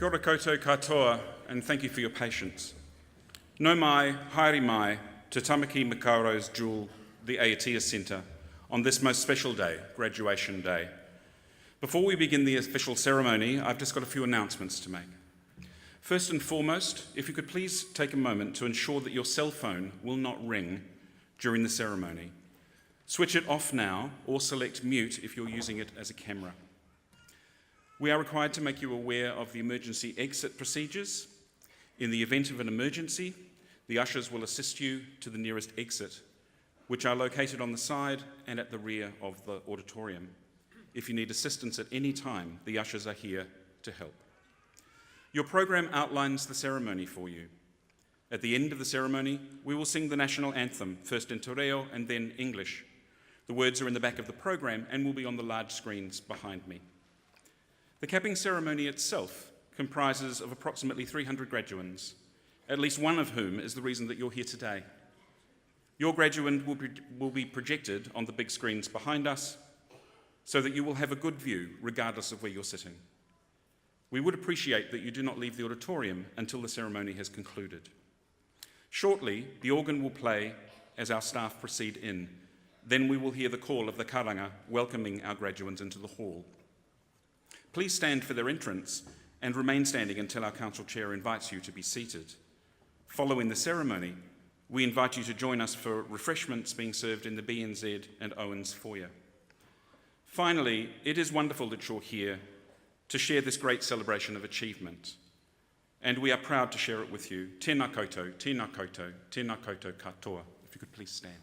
Kia ora koutou katoa, and thank you for your patience. No mai, haere mai, te Tamaki Makauro's jewel, the Aotea Centre, on this most special day, Graduation Day. Before we begin the official ceremony, I've just got a few announcements to make. First and foremost, if you could please take a moment to ensure that your cell phone will not ring during the ceremony. Switch it off now or select mute if you're using it as a camera. We are required to make you aware of the emergency exit procedures. In the event of an emergency, the ushers will assist you to the nearest exit, which are located on the side and at the rear of the auditorium. If you need assistance at any time, the ushers are here to help. Your program outlines the ceremony for you. At the end of the ceremony, we will sing the national anthem, first in te reo and then English. The words are in the back of the program and will be on the large screens behind me. The capping ceremony itself comprises of approximately 300 graduands, at least one of whom is the reason that you're here today. Your graduand will be projected on the big screens behind us so that you will have a good view regardless of where you're sitting. We would appreciate that you do not leave the auditorium until the ceremony has concluded. Shortly, the organ will play as our staff proceed in. Then we will hear the call of the karanga welcoming our graduands into the hall. Please stand for their entrance and remain standing until our council chair invites you to be seated. Following the ceremony, we invite you to join us for refreshments being served in the BNZ and Owens foyer. Finally, it is wonderful that you're here to share this great celebration of achievement, and we are proud to share it with you. Tēnā koutou, tēnā koutou, tēnā koutou katoa. If you could please stand.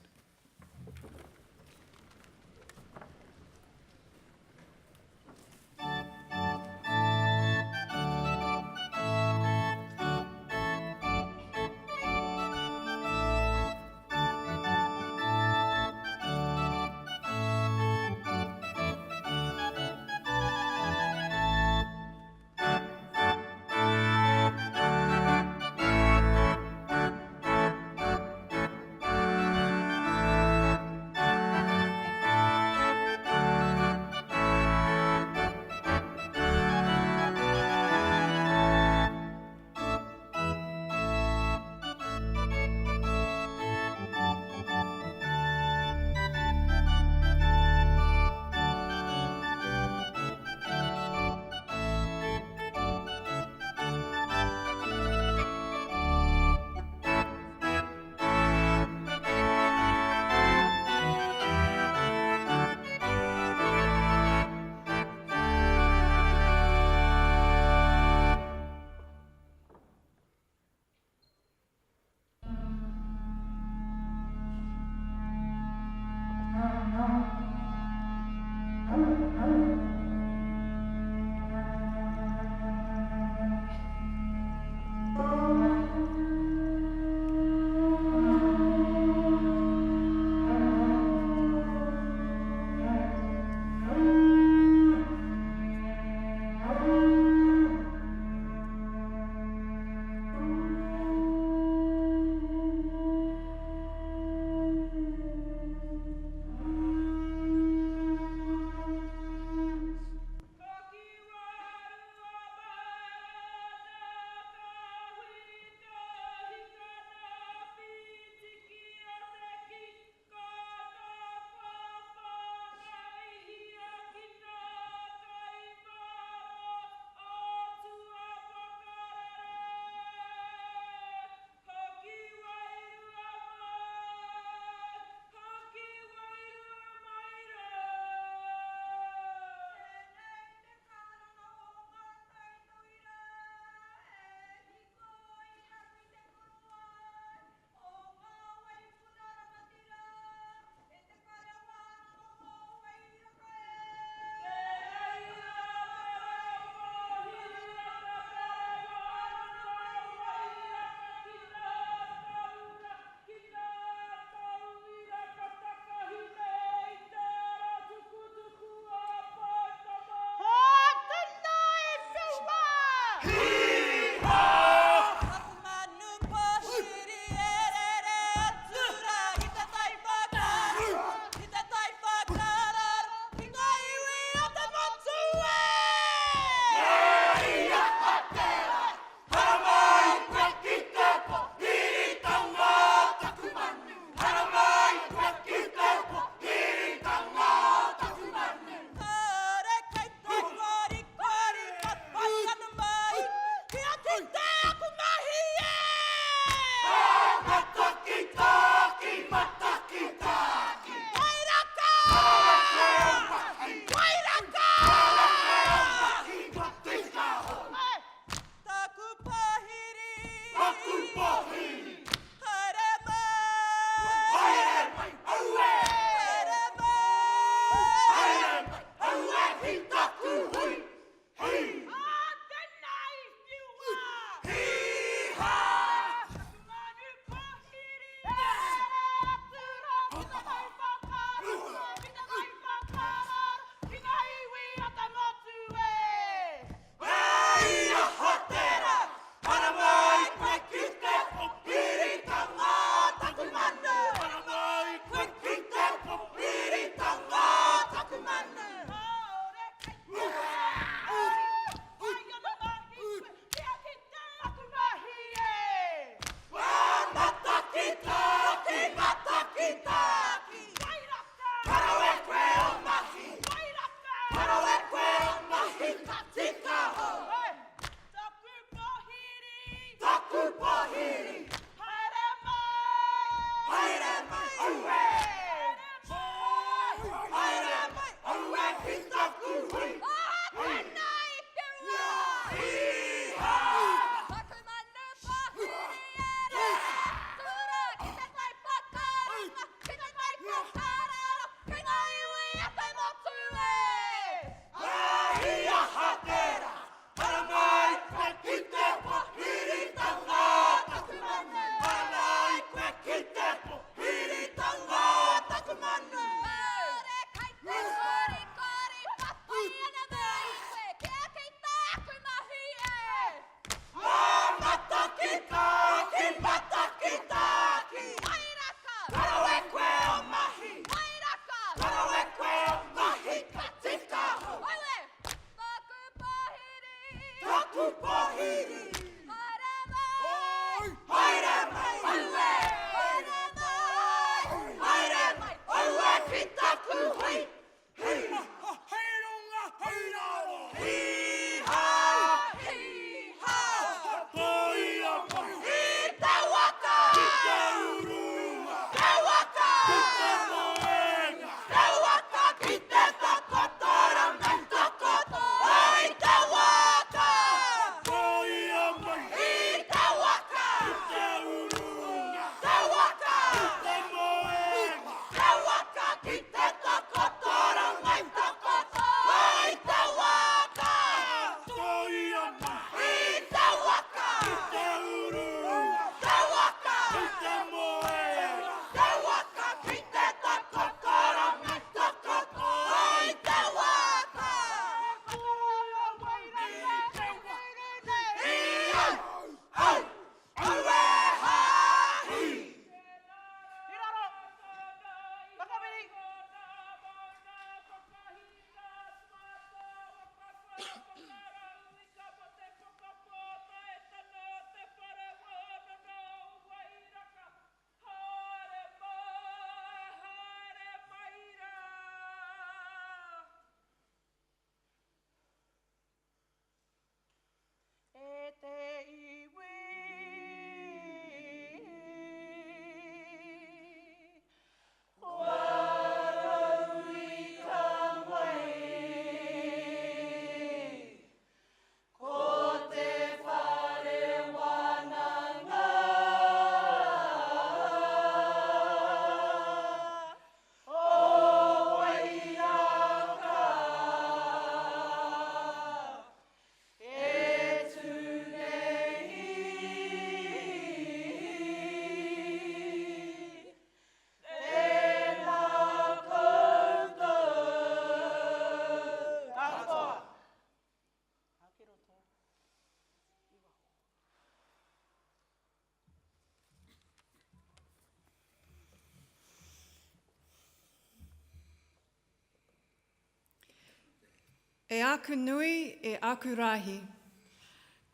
E aku nui, e aku rahi.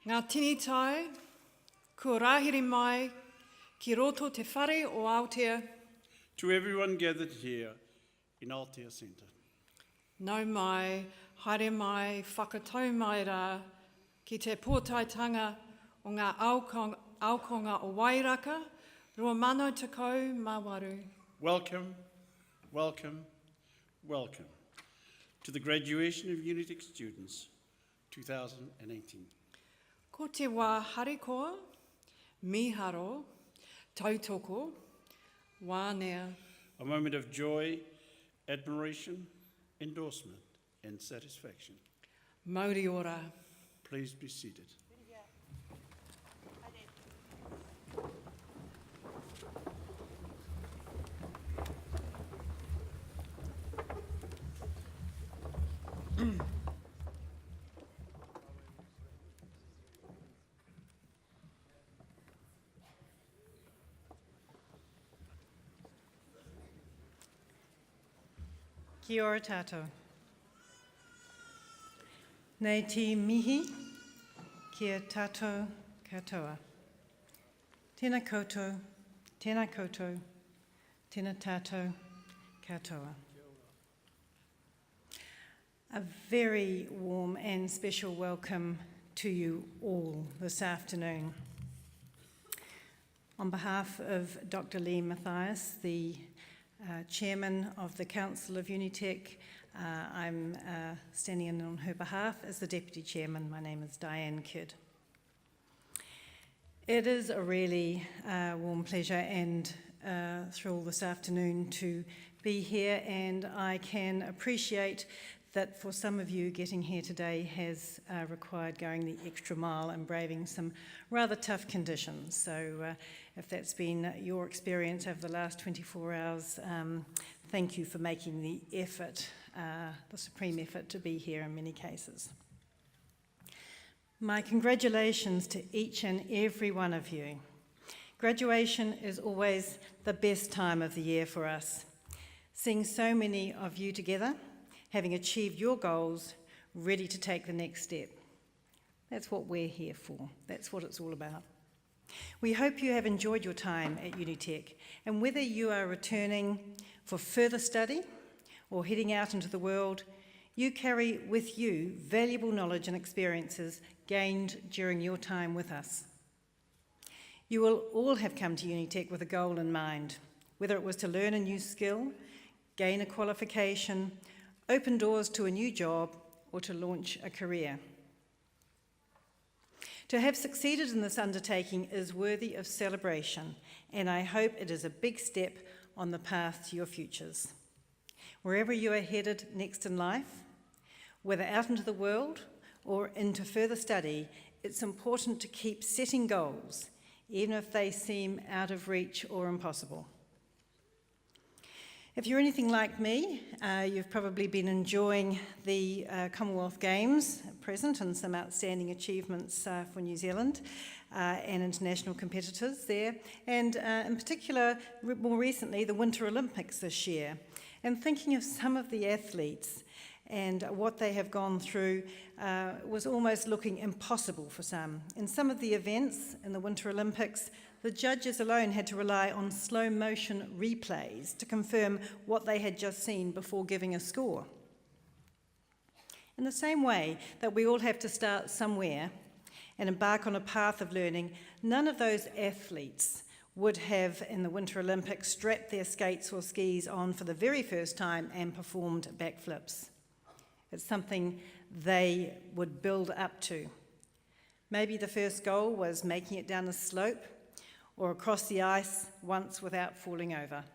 Ngā tini tai, kua rahiri mai, ki roto te whare o Aotea. To everyone gathered here in Aotea Centre, Nau mai, haere mai, whakatau mai rā, ki te pōtaitanga o ngā aokonga o Wairaka, rua mano takau mā waru. welcome, welcome, welcome to the graduation of Unitec students 2018. Ko te wā harekoa, miharo, tautoko, wānea. A moment of joy, admiration, endorsement, and satisfaction. Mauri ora. Please be seated. Kia ora tātou. Nei te mihi, kia tātou katoa. Tēnā koutou, tēnā koutou, tēnā tātou katoa. A very warm and special welcome to you all this afternoon. On behalf of Dr. Lee Mathias, the Chairman of the Council of Unitec, I'm standing in on her behalf as the Deputy Chairman. My name is Diane Kidd. It is a really warm pleasure and thrill this afternoon to be here, and I can appreciate that for some of you getting here today has required going the extra mile and braving some rather tough conditions. So if that's been your experience over the last 24 hours, thank you for making the effort, the supreme effort to be here in many cases. My congratulations to each and every one of you. Graduation is always the best time of the year for us. Seeing so many of you together, having achieved your goals, ready to take the next step. That's what we're here for. That's what it's all about. We hope you have enjoyed your time at Unitec, and whether you are returning for further study or heading out into the world, you carry with you valuable knowledge and experiences gained during your time with us. You will all have come to Unitec with a goal in mind, whether it was to learn a new skill, gain a qualification, open doors to a new job, or to launch a career. To have succeeded in this undertaking is worthy of celebration, and I hope it is a big step on the path to your futures. Wherever you are headed next in life, whether out into the world or into further study, it's important to keep setting goals, even if they seem out of reach or impossible. If you're anything like me, you've probably been enjoying the Commonwealth Games at present and some outstanding achievements for New Zealand and international competitors there, and in particular, more recently, the Winter Olympics this year. And thinking of some of the athletes and what they have gone through was almost looking impossible for some. In some of the events in the Winter Olympics, the judges alone had to rely on slow motion replays to confirm what they had just seen before giving a score. In the same way that we all have to start somewhere and embark on a path of learning, none of those athletes would have, in the Winter Olympics, strapped their skates or skis on for the very first time and performed backflips. It's something they would build up to. Maybe the first goal was making it down a slope or across the ice once without falling over.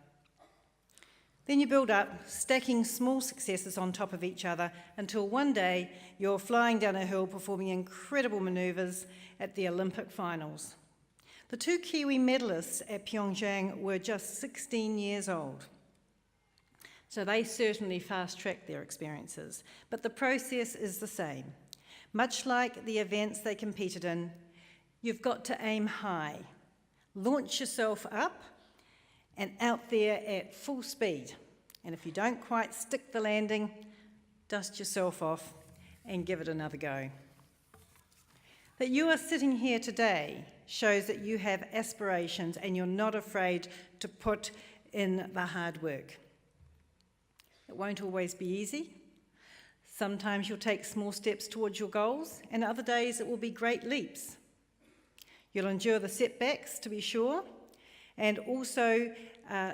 Then you build up, stacking small successes on top of each other until one day you're flying down a hill performing incredible manoeuvres at the Olympic finals. The two Kiwi medalists at Pyeongchang were just 16 years old. So they certainly fast-tracked their experiences, but the process is the same. Much like the events they competed in, you've got to aim high, launch yourself up and out there at full speed. And if you don't quite stick the landing, dust yourself off and give it another go. That you are sitting here today shows that you have aspirations and you're not afraid to put in the hard work. It won't always be easy. Sometimes you'll take small steps towards your goals, and other days it will be great leaps. You'll endure the setbacks, to be sure, and also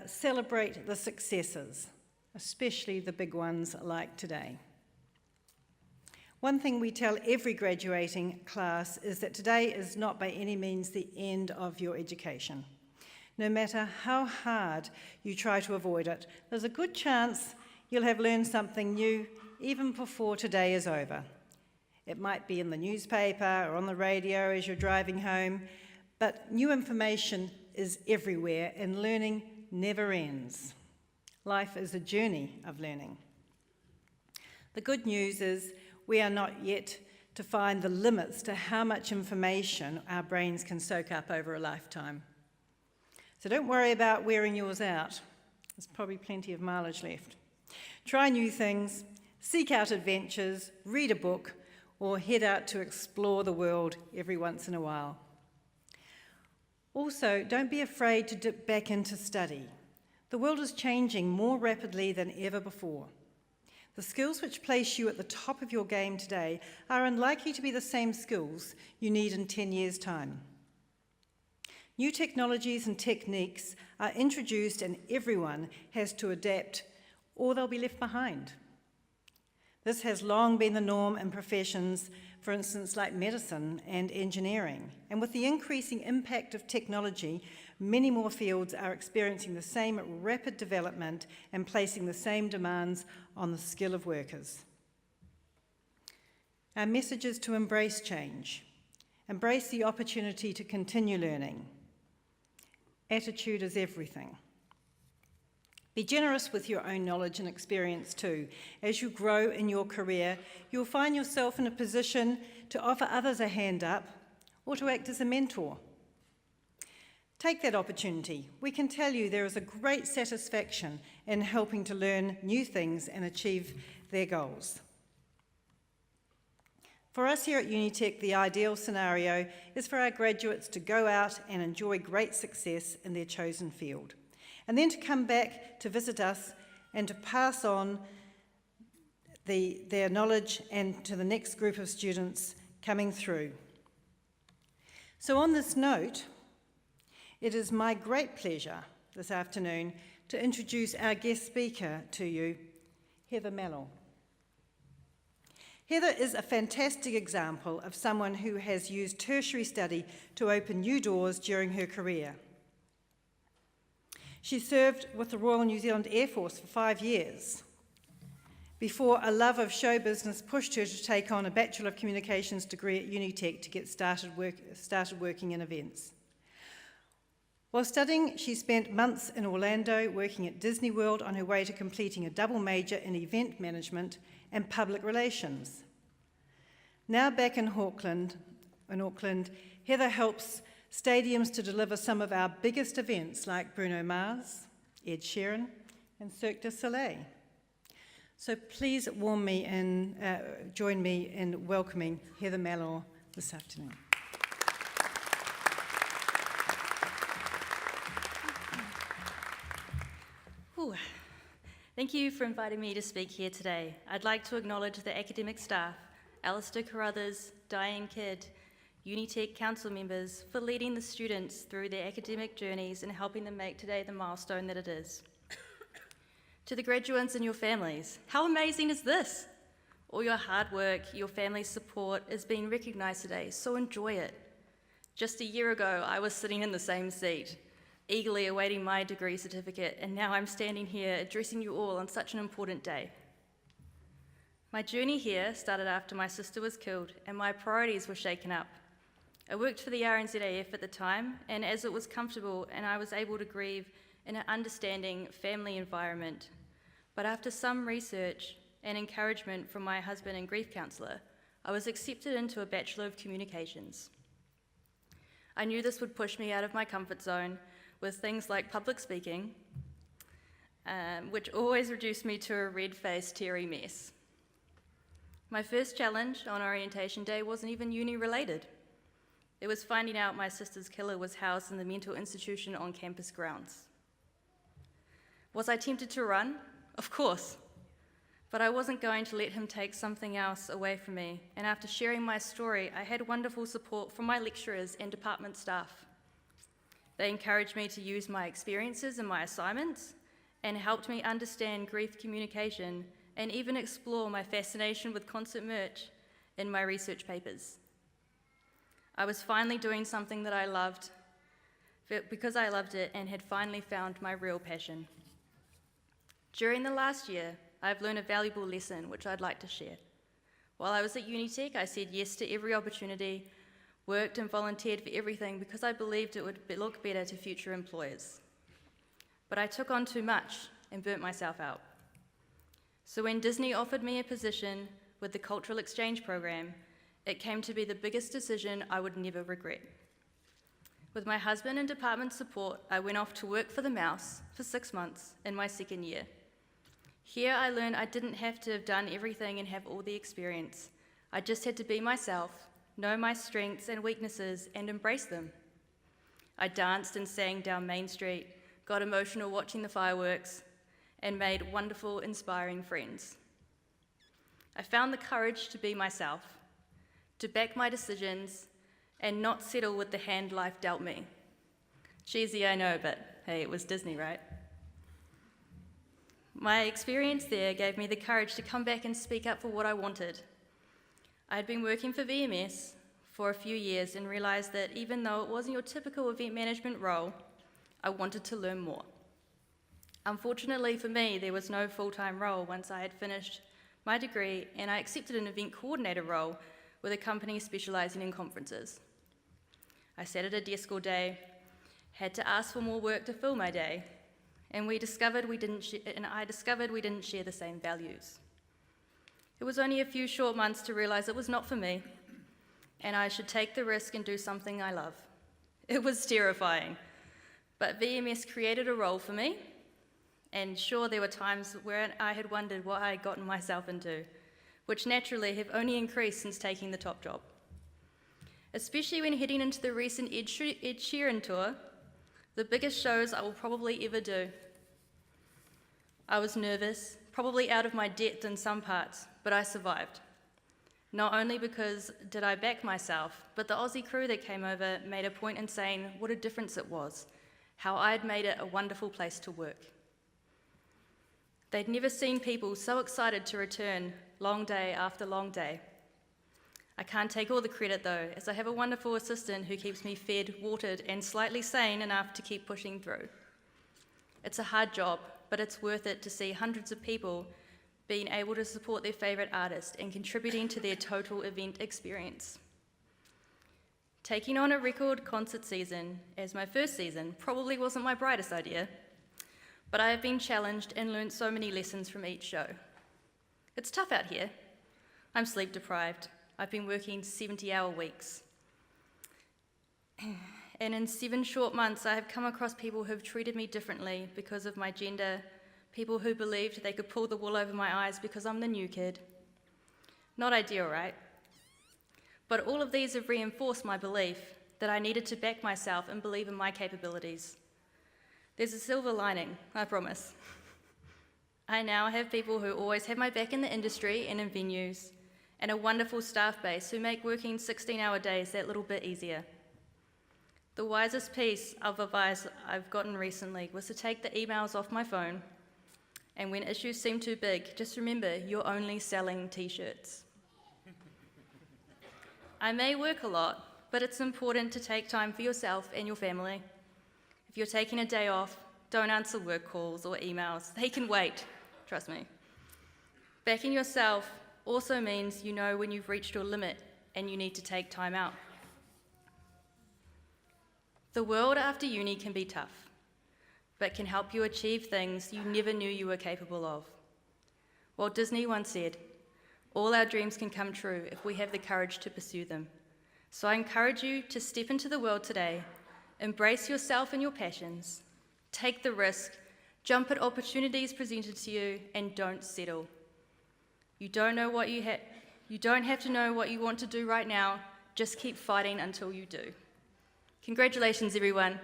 celebrate the successes, especially the big ones like today. One thing we tell every graduating class is that today is not by any means the end of your education. No matter how hard you try to avoid it, there's a good chance you'll have learned something new even before today is over. It might be in the newspaper or on the radio as you're driving home, but new information is everywhere and learning never ends. Life is a journey of learning. The good news is we are not yet to find the limits to how much information our brains can soak up over a lifetime. So don't worry about wearing yours out. There's probably plenty of mileage left. Try new things, seek out adventures, read a book, or head out to explore the world every once in a while. Also, don't be afraid to dip back into study. The world is changing more rapidly than ever before. The skills which place you at the top of your game today are unlikely to be the same skills you need in 10 years' time. New technologies and techniques are introduced and everyone has to adapt or they'll be left behind. This has long been the norm in professions, for instance, like medicine and engineering. And with the increasing impact of technology, many more fields are experiencing the same rapid development and placing the same demands on the skill of workers. Our message is to embrace change, embrace the opportunity to continue learning. Attitude is everything. Be generous with your own knowledge and experience too. As you grow in your career, you'll find yourself in a position to offer others a hand up or to act as a mentor. Take that opportunity. We can tell you there is a great satisfaction in helping to learn new things and achieve their goals. For us here at Unitec, the ideal scenario is for our graduates to go out and enjoy great success in their chosen field, and then to come back to visit us and to pass on their knowledge and to the next group of students coming through. So on this note, it is my great pleasure this afternoon to introduce our guest speaker to you, Heather Mellon. Heather is a fantastic example of someone who has used tertiary study to open new doors during her career. She served with the Royal New Zealand Air Force for 5 years before a love of show business pushed her to take on a Bachelor of Communications degree at Unitec to get started working in events. While studying, she spent months in Orlando working at Disney World on her way to completing a double major in event management and public relations. Now back in Auckland, Heather helps stadiums to deliver some of our biggest events like Bruno Mars, Ed Sheeran, and Cirque du Soleil. So please join me in welcoming Heather Mellon this afternoon. Ooh. Thank you for inviting me to speak here today. I'd like to acknowledge the academic staff, Alistair Carruthers, Diane Kidd, Unitec council members for leading the students through their academic journeys and helping them make today the milestone that it is. To the graduates and your families, how amazing is this? All your hard work, your family's support is being recognised today, so enjoy it. Just a year ago, I was sitting in the same seat, eagerly awaiting my degree certificate, and now I'm standing here addressing you all on such an important day. My journey here started after my sister was killed and my priorities were shaken up. I worked for the RNZAF at the time, and as it was comfortable and I was able to grieve in an understanding family environment. But after some research and encouragement from my husband and grief counsellor, I was accepted into a Bachelor of Communications. I knew this would push me out of my comfort zone with things like public speaking, which always reduced me to a red-faced, teary mess. My first challenge on orientation day wasn't even uni-related. It was finding out my sister's killer was housed in the mental institution on campus grounds. Was I tempted to run? Of course. But I wasn't going to let him take something else away from me, and after sharing my story, I had wonderful support from my lecturers and department staff. They encouraged me to use my experiences in my assignments and helped me understand grief communication and even explore my fascination with concert merch in my research papers. I was finally doing something that I loved because I loved it and had finally found my real passion. During the last year, I've learned a valuable lesson which I'd like to share. While I was at Unitec, I said yes to every opportunity, worked and volunteered for everything because I believed it would look better to future employers. But I took on too much and burnt myself out. So when Disney offered me a position with the Cultural Exchange Program, it came to be the biggest decision I would never regret. With my husband and department support, I went off to work for the Mouse for 6 months in my second year. Here I learned I didn't have to have done everything and have all the experience. I just had to be myself, know my strengths and weaknesses, and embrace them. I danced and sang down Main Street, got emotional watching the fireworks, and made wonderful, inspiring friends. I found the courage to be myself, to back my decisions, and not settle with the hand life dealt me. Cheesy, I know, but hey, it was Disney, right? My experience there gave me the courage to come back and speak up for what I wanted. I had been working for VMS for a few years and realised that even though it wasn't your typical event management role, I wanted to learn more. Unfortunately for me, there was no full-time role once I had finished my degree, and I accepted an event coordinator role with a company specialising in conferences. I sat at a desk all day, had to ask for more work to fill my day, and I discovered we didn't share the same values. It was only a few short months to realise it was not for me, and I should take the risk and do something I love. It was terrifying, but VMS created a role for me, and sure, there were times where I had wondered what I had gotten myself into, which naturally have only increased since taking the top job. Especially when heading into the recent Ed Sheeran tour, the biggest shows I will probably ever do. I was nervous, probably out of my depth in some parts, but I survived. Not only because did I back myself, but the Aussie crew that came over made a point in saying what a difference it was, how I'd made it a wonderful place to work. They'd never seen people so excited to return long day after long day. I can't take all the credit though, as I have a wonderful assistant who keeps me fed, watered, and slightly sane enough to keep pushing through. It's a hard job, but it's worth it to see hundreds of people being able to support their favourite artist and contributing to their total event experience. Taking on a record concert season as my first season probably wasn't my brightest idea, but I have been challenged and learned so many lessons from each show. It's tough out here. I'm sleep deprived. I've been working 70-hour weeks. And in 7 short months, I have come across people who have treated me differently because of my gender, people who believed they could pull the wool over my eyes because I'm the new kid. Not ideal, right? But all of these have reinforced my belief that I needed to back myself and believe in my capabilities. There's a silver lining, I promise. I now have people who always have my back in the industry and in venues, and a wonderful staff base who make working 16-hour days that little bit easier. The wisest piece of advice I've gotten recently was to take the emails off my phone, and when issues seem too big, just remember you're only selling t-shirts. I may work a lot, but it's important to take time for yourself and your family. If you're taking a day off, don't answer work calls or emails. They can wait, trust me. Backing yourself also means you know when you've reached your limit and you need to take time out. The world after uni can be tough, but can help you achieve things you never knew you were capable of. Walt Disney once said, "All our dreams can come true if we have the courage to pursue them." So I encourage you to step into the world today, embrace yourself and your passions, take the risk, jump at opportunities presented to you, and don't settle. You don't know what you You don't have to know what you want to do right now, just keep fighting until you do. Congratulations, everyone.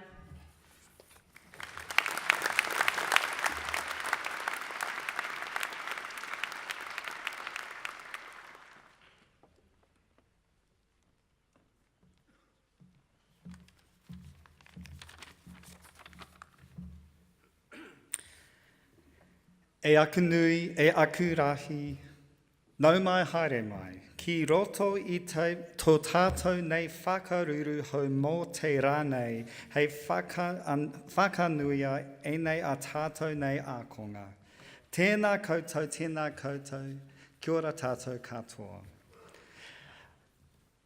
E aku nui, e aku rahi, nau mai haere mai, ki roto I tō tātou nei whakaruru hau mō te rā nei, hei whakanuia e nei a tātou nei ākonga. Tēnā koutou, kia ora tātou katoa.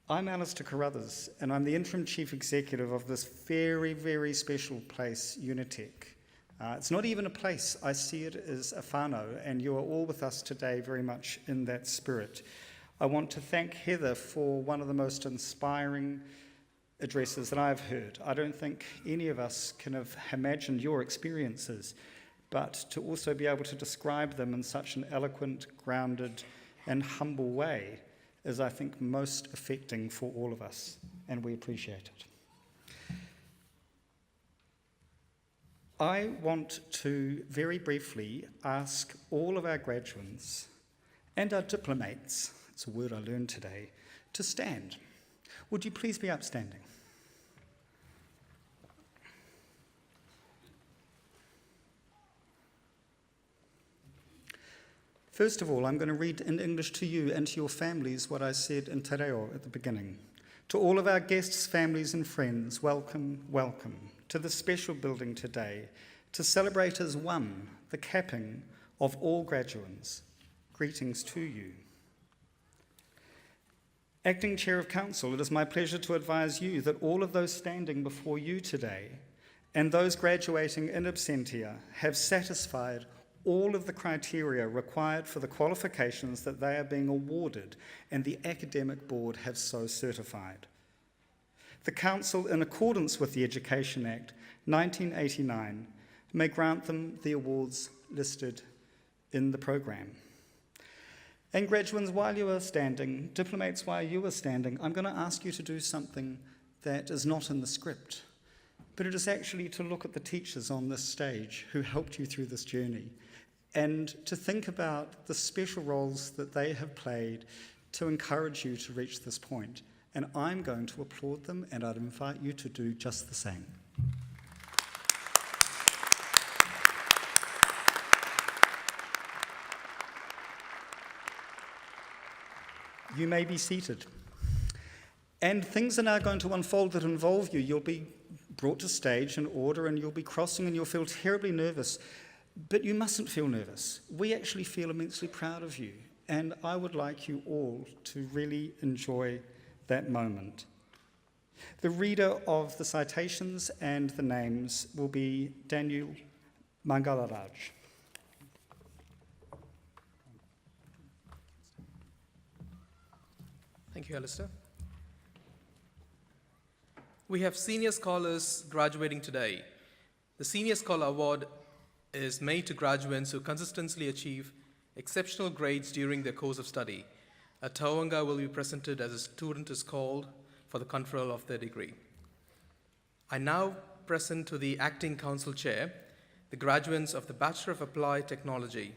I'm Alistair Carruthers, and I'm the Interim Chief Executive of this very, very special place, Unitec. It's not even a place, I see it as a whānau, and you are all with us today very much in that spirit. I want to thank Heather for one of the most inspiring addresses that I've heard. I don't think any of us can have imagined your experiences, but to also be able to describe them in such an eloquent, grounded, and humble way is, I think, most affecting for all of us, and we appreciate it. I want to very briefly ask all of our graduates and our diplomats, it's a word I learned today, to stand. Would you please be upstanding? First of all, I'm going to read in English to you and to your families what I said in te reo at the beginning. To all of our guests, families and friends, welcome, welcome to this special building today to celebrate as one the capping of all graduates. Greetings to you. Acting Chair of Council, it is my pleasure to advise you that all of those standing before you today and those graduating in absentia have satisfied all of the criteria required for the qualifications that they are being awarded, and the Academic Board have so certified. The Council, in accordance with the Education Act 1989, may grant them the awards listed in the programme. And graduates, while you are standing, diplomats, while you are standing, I'm going to ask you to do something that is not in the script, but it is actually to look at the teachers on this stage who helped you through this journey, and to think about the special roles that they have played to encourage you to reach this point. And I'm going to applaud them, and I'd invite you to do just the same. You may be seated. And things are now going to unfold that involve you. You'll be brought to stage in order, and you'll be crossing, and you'll feel terribly nervous. But you mustn't feel nervous. We actually feel immensely proud of you, and I would like you all to really enjoy that moment. The reader of the citations and the names will be Daniel Mangalaraj. Thank you, Alistair. We have senior scholars graduating today. The Senior Scholar Award is made to graduates who consistently achieve exceptional grades during their course of study. A taonga will be presented as a student is called for the conferral of their degree. I now present to the Acting Council Chair the graduates of the Bachelor of Applied Technology,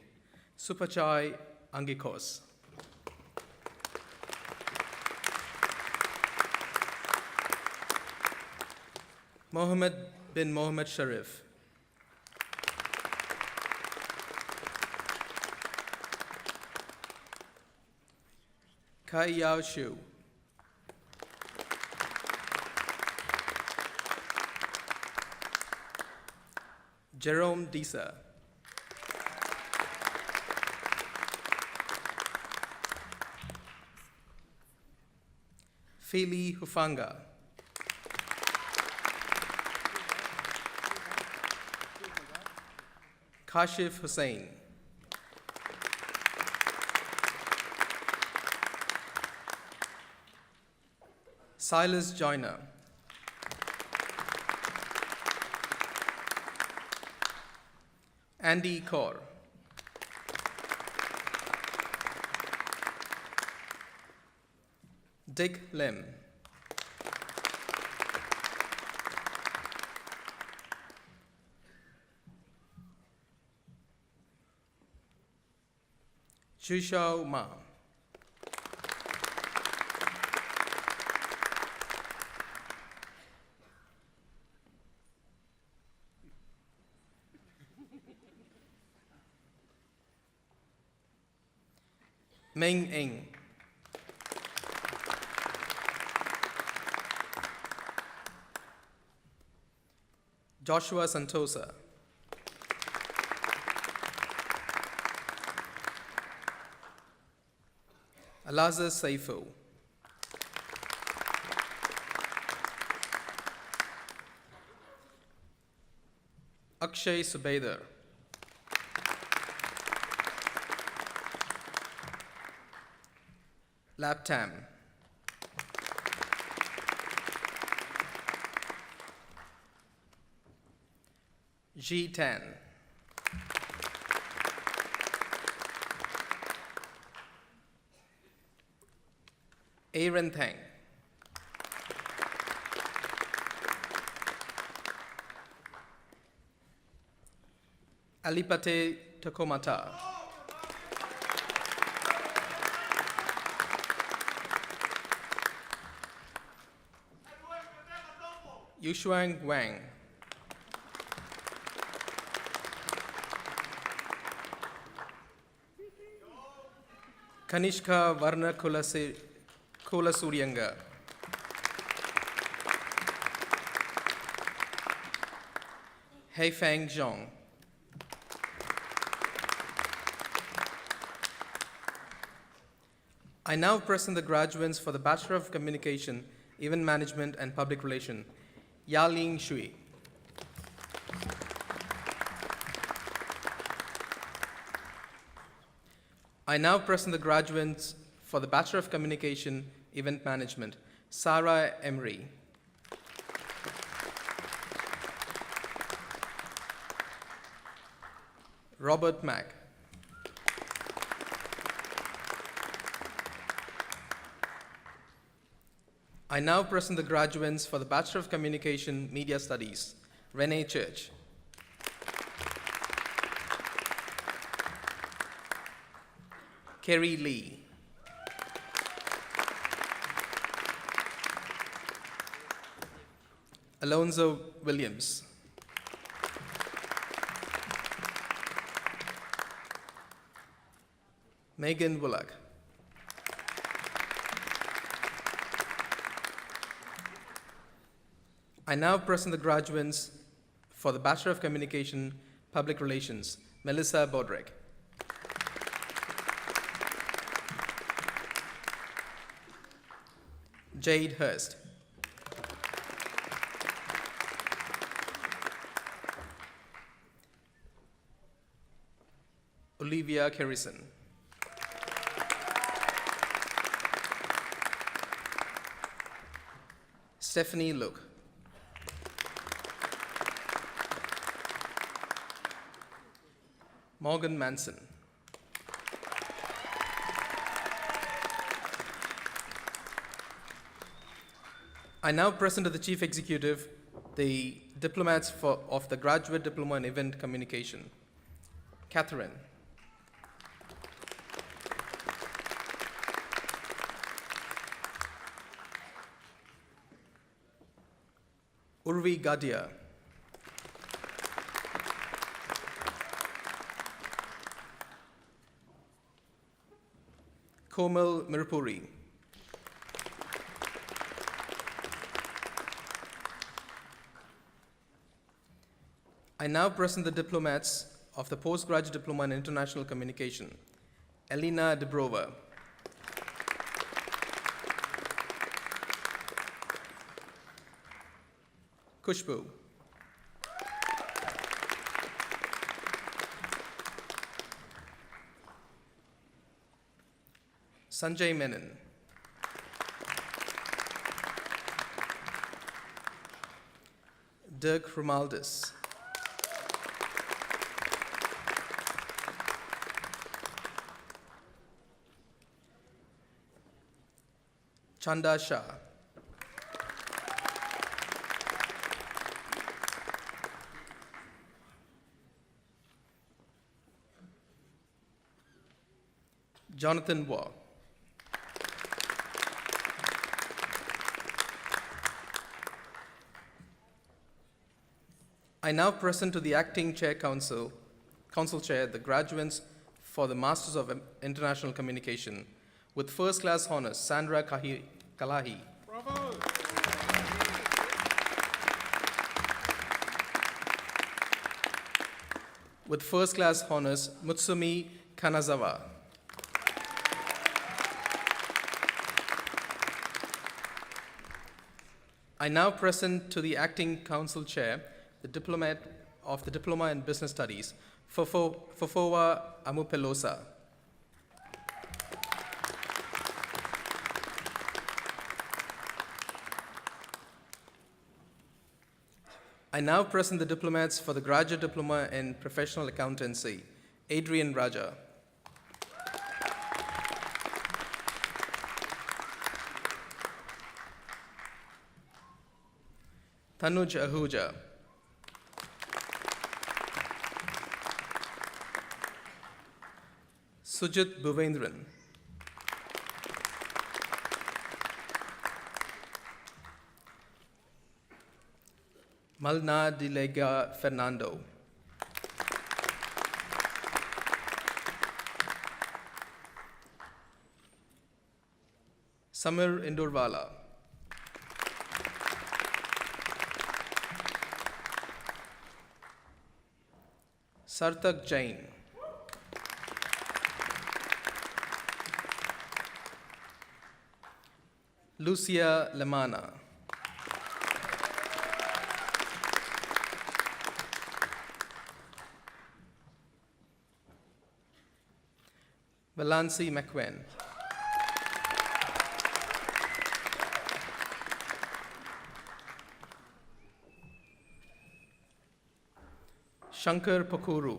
Supachai Angikos. Mohammed bin Mohammed Sharif. Kai Yao Shu. Jerome Disa. Feli Hufanga. Kashif Hussain. Silas Joyner. Andy Kaur. Dick Lim. Chushao Ma. Meng Eng. Joshua Santosa. Alazar Saifo. Akshay Subedar. Laptam. Ji Tan. Aaron Thang. Alipate Takomata. Yushuang Wang. Kanishka Varna Kolasuryanga. Heifang Zhong. I now present the graduates for the Bachelor of Communication, Event Management and Public Relations, Yaling Shui. I now present the graduates for the Bachelor of Communication, Event Management, Sarah Emery. Robert Mack. I now present the graduates for the Bachelor of Communication, Media Studies, Renee Church. Kerry Lee. Alonzo Williams. Megan Bullock. I now present the graduates for the Bachelor of Communication, Public Relations, Melissa Bodrick. Jade Hurst. Olivia Kerrison. Stephanie Luke. Morgan Manson. I now present to the Chief Executive the diplomats of the Graduate Diploma in Event Communication. Catherine. Urvi Gadia. Komal Mirpuri. I now present the diplomats of the Postgraduate Diploma in International Communication. Elena Dubrova. Kushbu. Sanjay Menon. Dirk Romaldis. Chanda Shah. Jonathan Waugh. I now present to the Acting Chair Council Chair, the graduates for the Masters of International Communication with First Class Honours, Sandra Kalahi. Bravo! With First Class Honours, Mutsumi Kanazawa. I now present to the Acting Council Chair, the Diplomat of the Diploma in Business Studies, Fofowa Amupelosa. I now present the Diplomats for the Graduate Diploma in Professional Accountancy, Adrian Raja. Tanuj Ahuja. Sujit Bhuvendran. Malna Dilega Fernando. Samir Indurwala. Sarthak Jain. Lucia Lemana. Valancy McWen. Shankar Pakuru.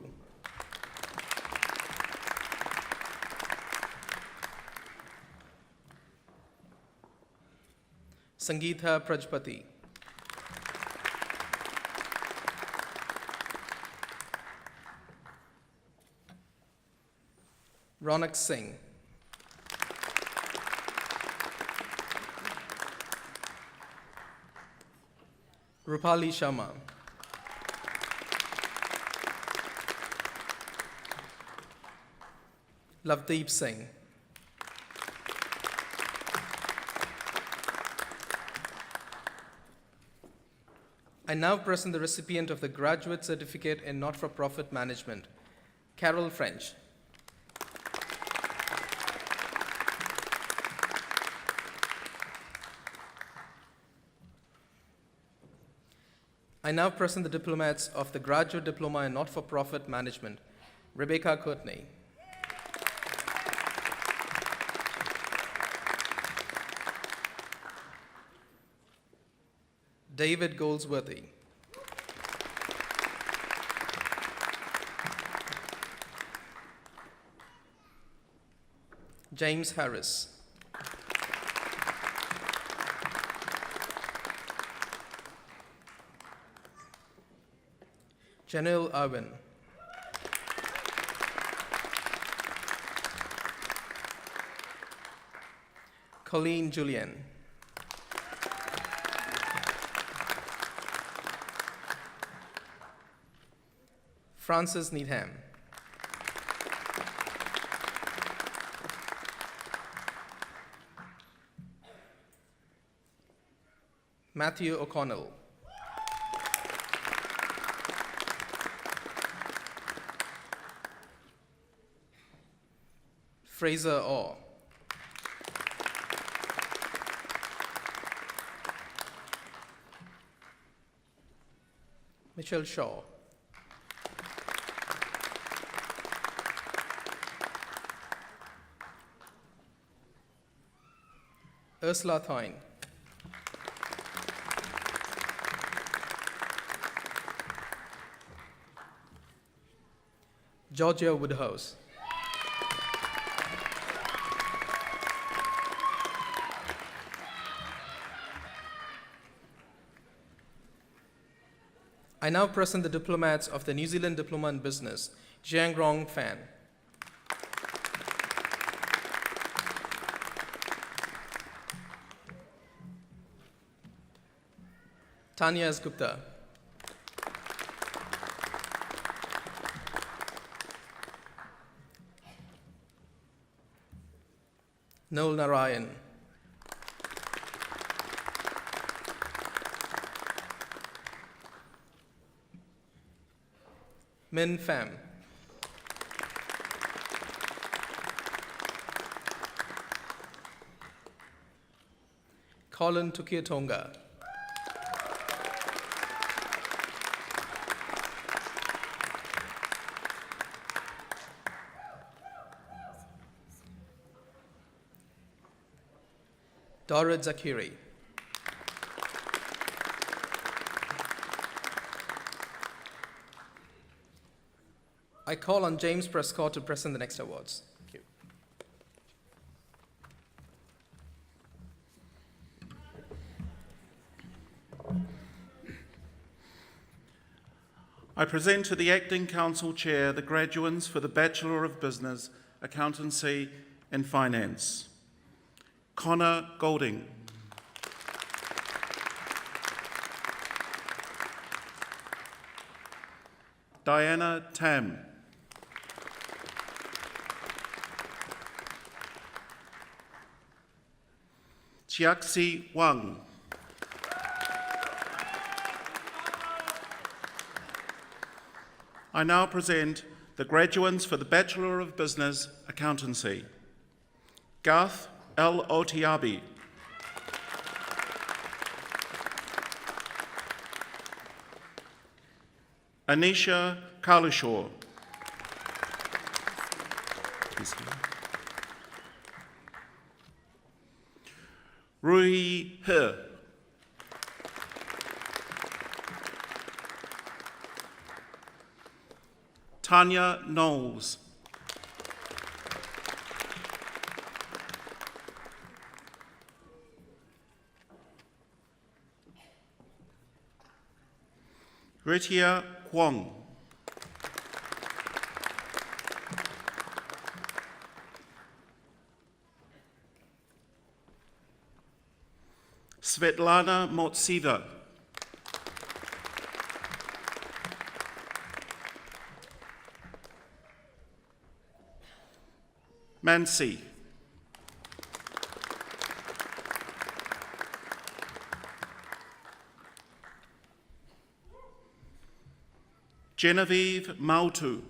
Sangeetha Prajpati. Ronak Singh. Rupali Sharma. Lavdeep Singh. I now present the recipient of the Graduate Certificate in Not-for-Profit Management, Carol French. I now present the diplomats of the Graduate Diploma in Not-for-Profit Management, Rebecca Courtney. David Goldsworthy. James Harris. Janelle Irwin. Colleen Julian. Francis Needham. Matthew O'Connell. Fraser Orr. Michelle Shaw. Ursula Thine. Georgia Woodhouse. now present the diplomats of the New Zealand Diploma in Business, Jiang Rong Fan. Tanya S. Gupta. Noel Narayan. Min Pham. Colin Tukiatonga. Dorid Zakiri. I call on James Prescott to present the next awards. Thank you. I present to the Acting Council Chair the graduates for the Bachelor of Business, Accountancy and Finance. Connor Golding. Diana Tam. Chiaxi Wang. I now present the graduates for the Bachelor of Business, Accountancy. Garth L. Otiabi. Anisha Kalushaw. Rui He. Tanya Knowles. Ritia Kwong. Svetlana Motsiva. Mansi. Genevieve Mautu.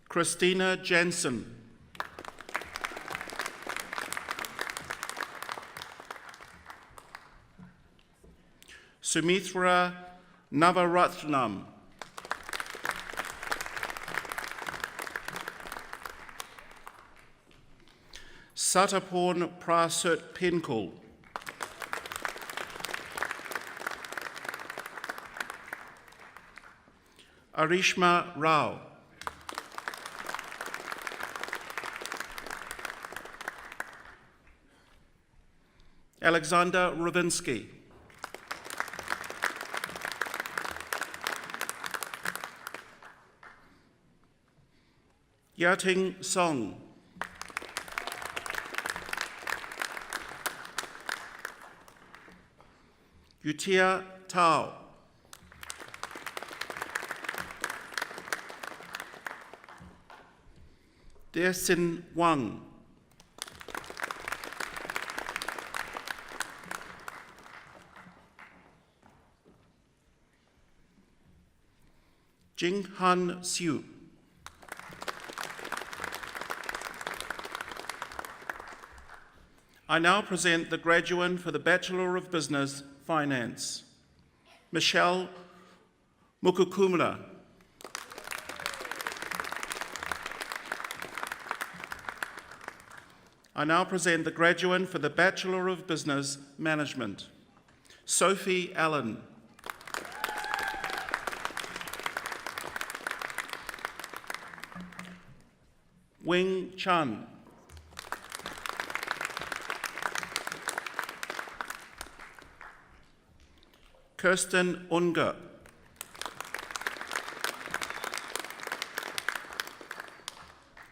Christina Jensen. Sumitra Navaratnam. Sataporn Prasut Pinkul. Arishma Rao. Alexander Ravinsky. Yating Song. Yutia Tao. Desin Wang. Jing Han Siu. I now present the graduate for the Bachelor of Business, Finance, Michelle Mukukumura. I now present the graduate for the Bachelor of Business, Management, Sophie Allen. Wing Chan. Kirsten Unger.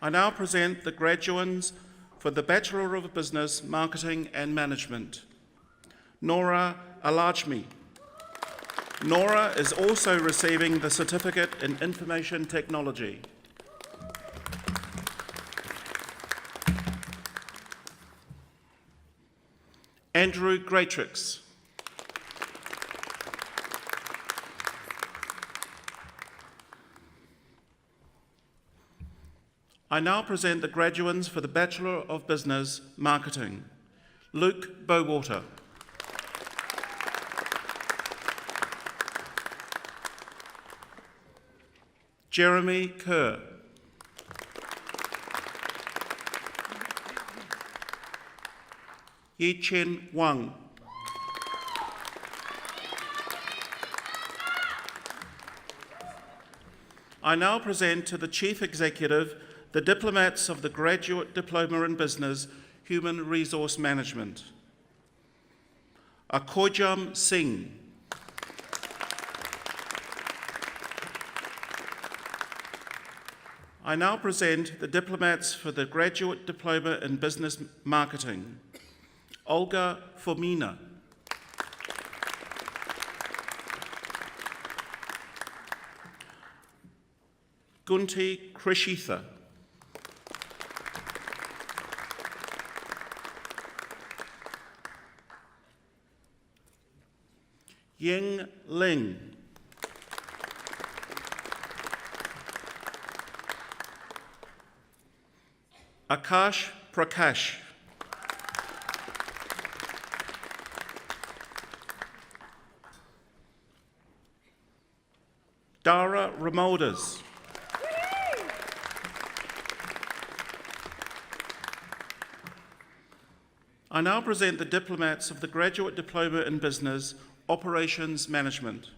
I now present the graduands for the Bachelor of Business, Marketing and Management. Nora Alajmi. Nora is also receiving the Certificate in Information Technology. Andrew Greatrix. I now present the graduands for the Bachelor of Business, Marketing. Luke Bowater. Jeremy Kerr. Yi Chen Wang. I now present to the Chief Executive the Diplomats of the Graduate Diploma in Business, Human Resource Management. Akoijam Singh. I now present the Diplomats for the Graduate Diploma in Business Marketing. Olga Formina. Gunti Krishitha. Ying Ling. Akash Prakash. Dara Ramoldas. I now present the Diplomats of the Graduate Diploma in Business, Operations Management.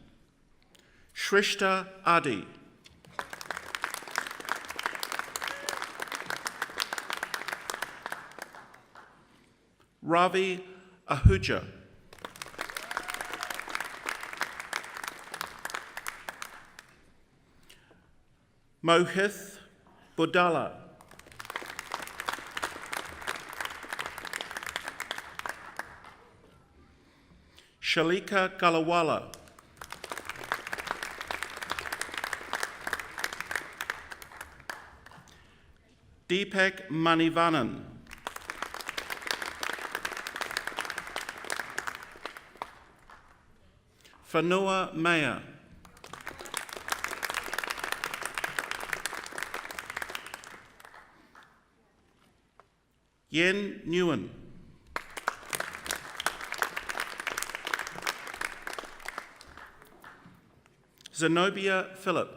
Shrishta Adi. Ravi Ahuja. Mohith Budala. Shalika Galawala. Deepak Manivanan. Fanua Maya. Yen Nguyen. Zenobia Phillip.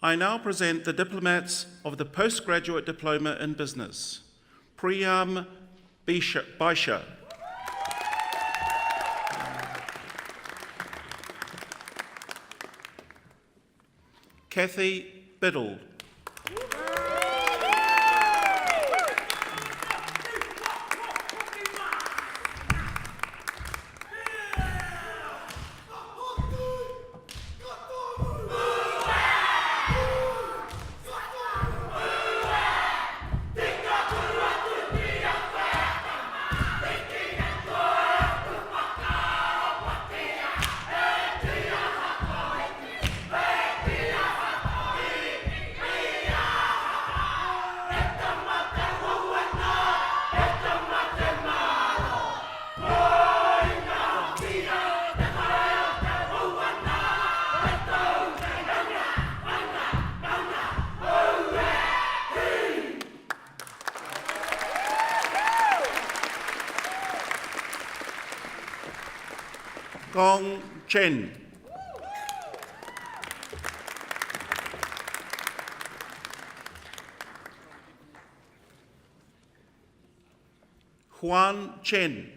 I now present the Diplomats of the Postgraduate Diploma in Business. Priyam Baisha. Kathy Biddle. Gong Chen. Huan Chen.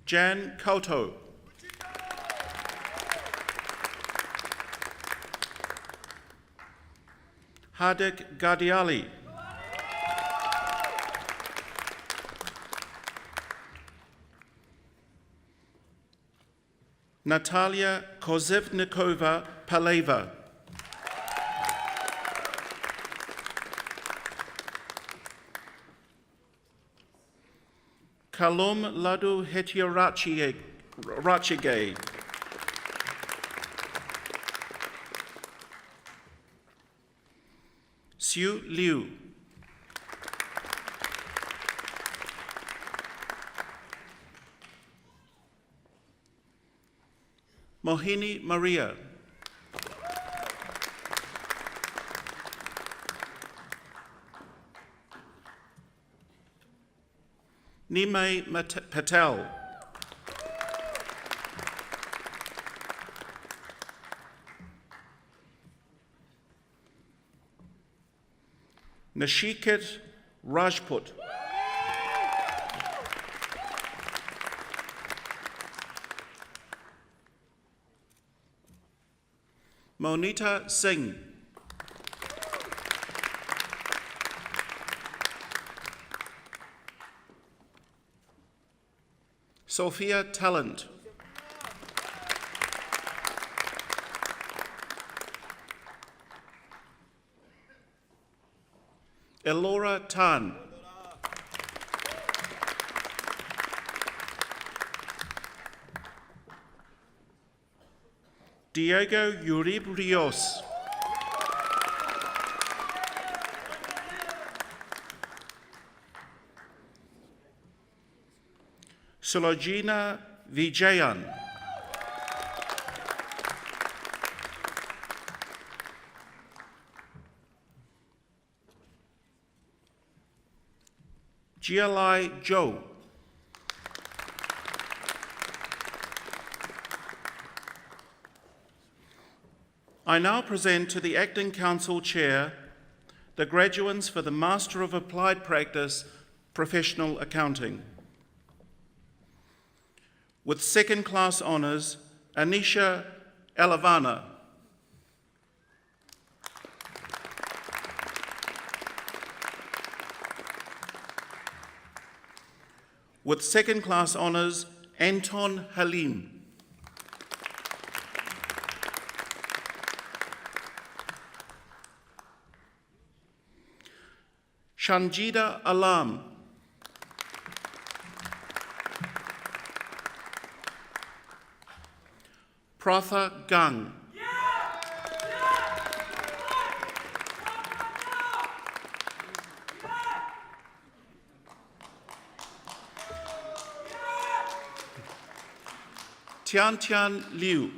Jan Koto. Hardik Gardiali, Natalia Kozevnikova Paleva, Kalum Ladu Hetiorachige, Siu Liu, Mohini Maria, Nimai Patel, Nashikit Rajput, Monita Singh, Sophia Talent, Elora Tan, Diego Uribe Rios, Sulojina Vijayan, Jialai Zhou, I now present to the Acting Council Chair the graduates for the Master of Applied Practice, Professional Accounting. With second class honours, Anisha Alavana. With second class honours, Anton Halim. Shanjida Alam. Pratha Gang. Tian Tian Liu.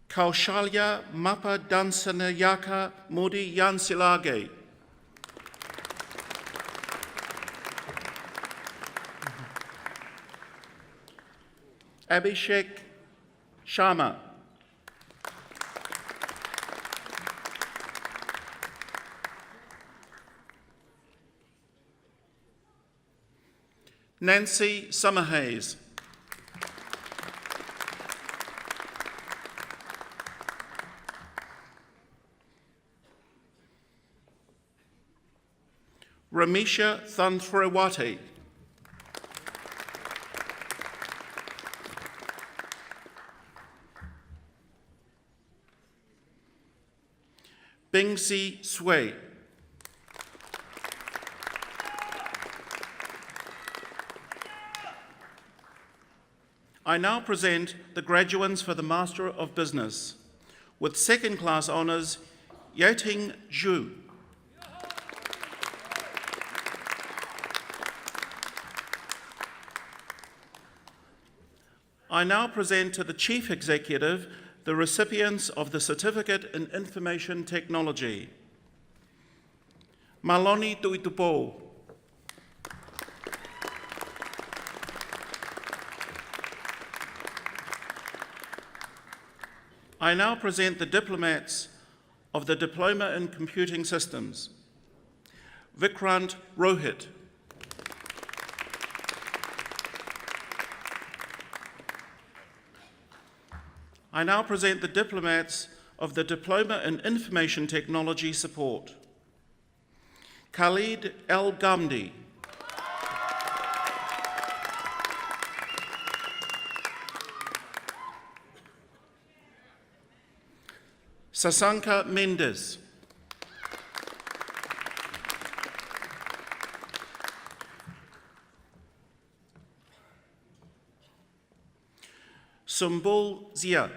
Kaushalya Mapa Dansanayaka Modi Yansilage. Abhishek Sharma. Nancy Summerhays. Ramisha Thanthrawati. Bingsi Sway. I now present the graduates for the Master of Business. With second class honours, Yating Zhu. I now present to the Chief Executive the recipients of the Certificate in Information Technology. Maloni Tuitupo. I now present the diplomats of the Diploma in Computing Systems. Vikrant Rohit. I now present the diplomats of the Diploma in Information Technology Support. Khalid El Ghamdi. Sasanka Mendes. Sumbul Zia.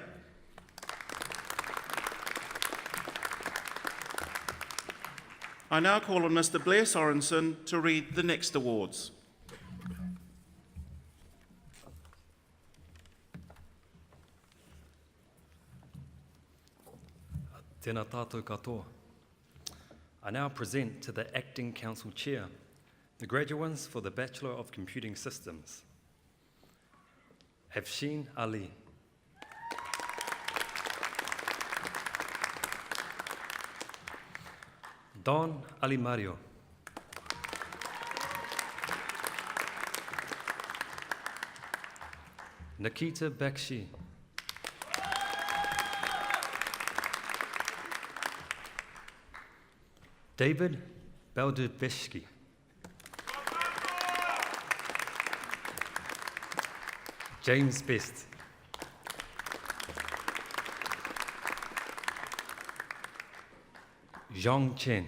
I now call on Mr. Blair Sorensen to read the next awards. Tēnā tātou katoa. I now present to the Acting Council Chair the graduates for the Bachelor of Computing Systems. Afshin Ali. Don Ali Mario. Nikita Bakshi. David Baldubeshki. James Best. Zhang Chen.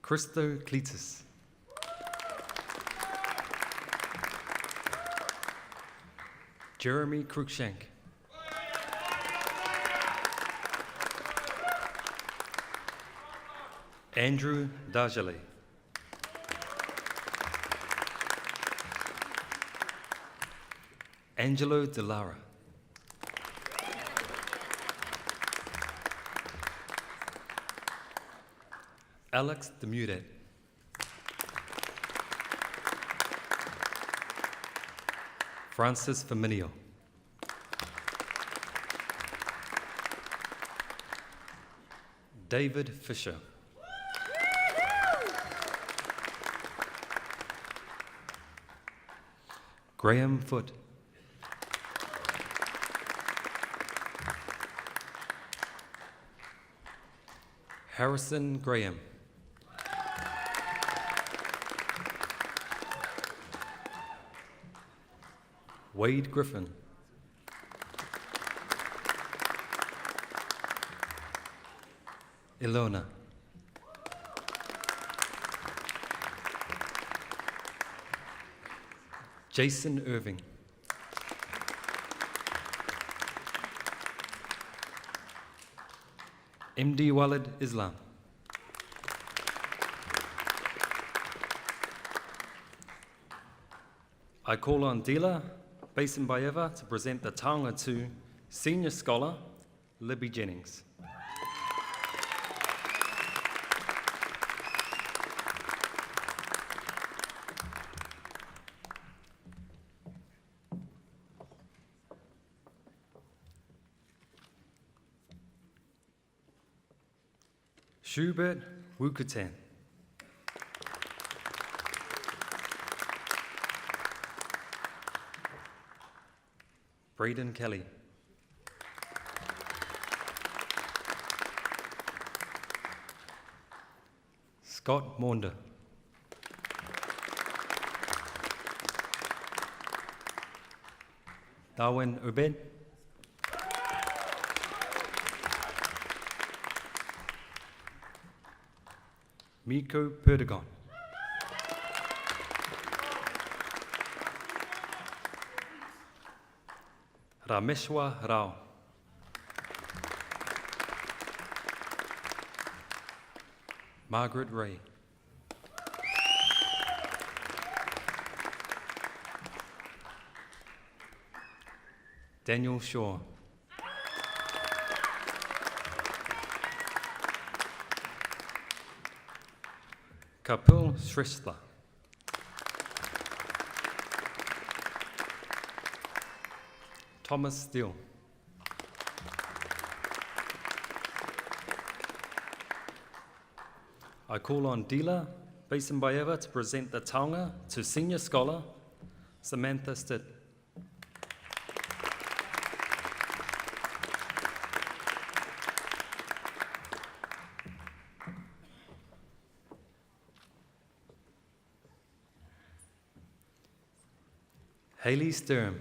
Christo Cletus. Jeremy Cruikshank. Andrew Dajale. Angelo Delara. Alex Demudet. Francis Firminio. David Fisher. Graham Foote. Harrison Graham. Wade Griffin. Ilona. Jason Irving. MD Walid Islam. I call on Dila Basinbayeva to present the taonga to Senior Scholar Libby Jennings. Schubert Wukutan. Braden Kelly. Scott Maunder. Darwin Obed. Miko Perdigon. Rameshwa Rao. Margaret Ray. Daniel Shaw. Kapil Shrestha. Thomas Steele. I call on Dila Basin Baeva to present the taonga to Senior Scholar Samantha Stitt. Hayley Sturm.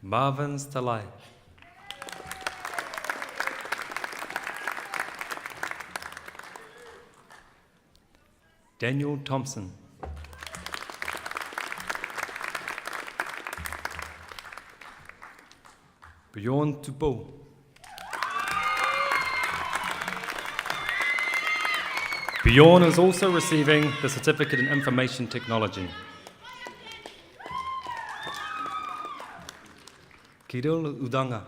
Marvin Stalai. Daniel Thompson. Bjorn Tupo. Bjorn is also receiving the Certificate in Information Technology. Kirill Udanga.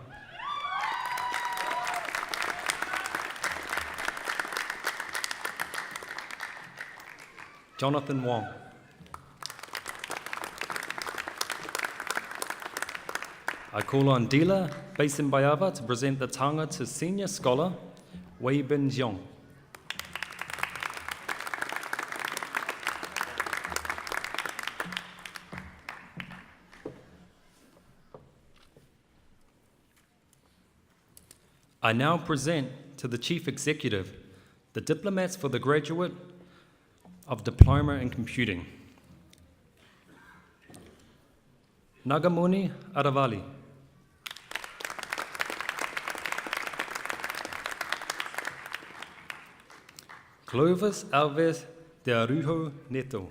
Jonathan Wong. I call on Dila Basin Bayava to present the taonga to Senior Scholar Wei Bin Jiong. I now present to the Chief Executive the Diplomats for the Graduate of Diploma in Computing. Nagamuni Aravali. Clovis Alves de Arujo Neto.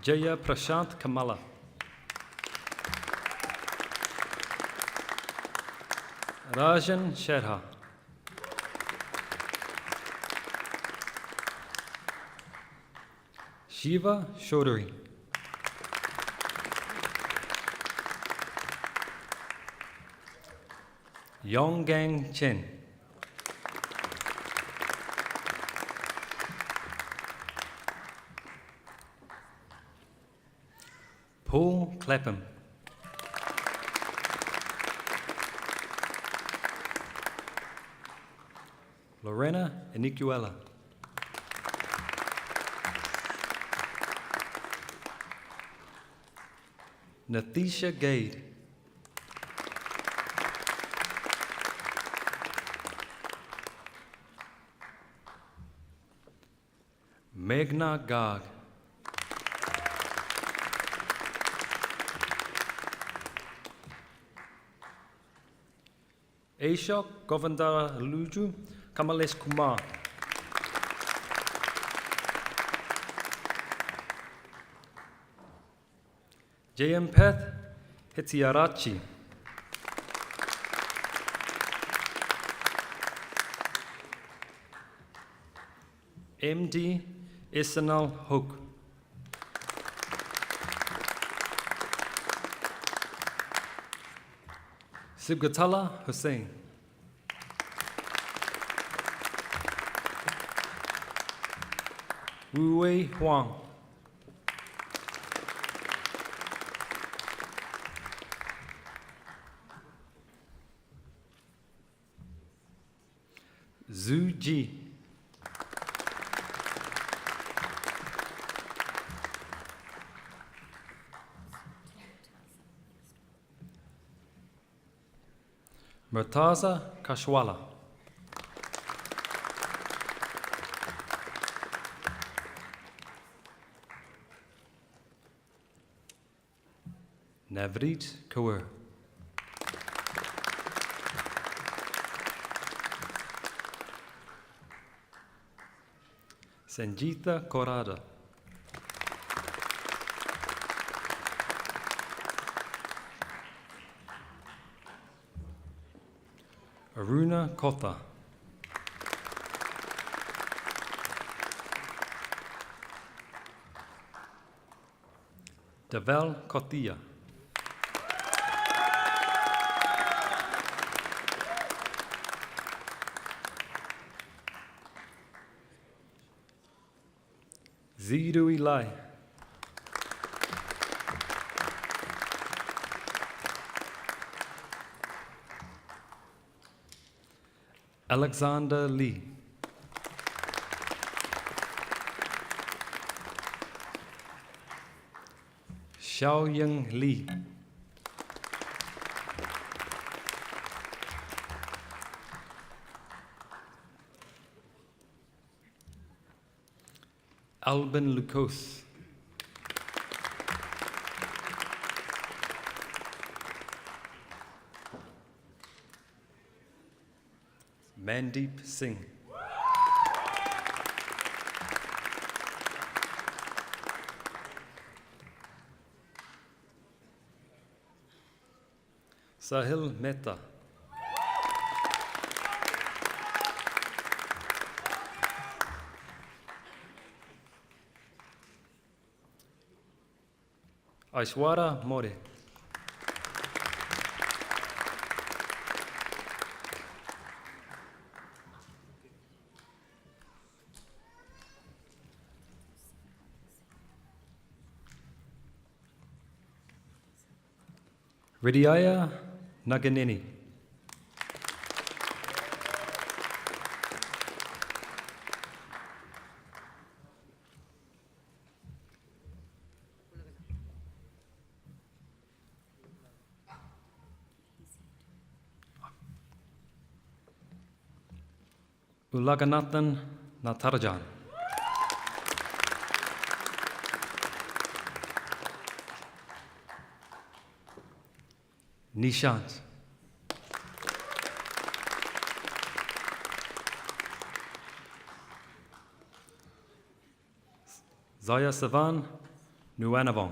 Jaya Prashant Kamala. Rajan Sharha. Shiva Chaudhary. Yonggang Chen. Paul Clapham. Lorena Inicuela. Nathisha Gade. Meghna Garg. Ashok Govindara Luju Kamalesh Kumar. Jayampath Hetiarachi. MD Isanal Hook. Sibgatala Hussain. Wu Wei Huang. Zhu Ji. Murtaza Kashwala. Navreet Kaur. Sanjita Korada. Aruna Kotha. Deval Kotia. Zidu Ilai. Alexander Lee. Xiaoying Li. Albin Lucas. Mandeep Singh. Sahil Mehta. Aishwara More. Ridiaya Naganini. Ulaganathan Natarajan. Nishant. Zaya Savan Nuanavong.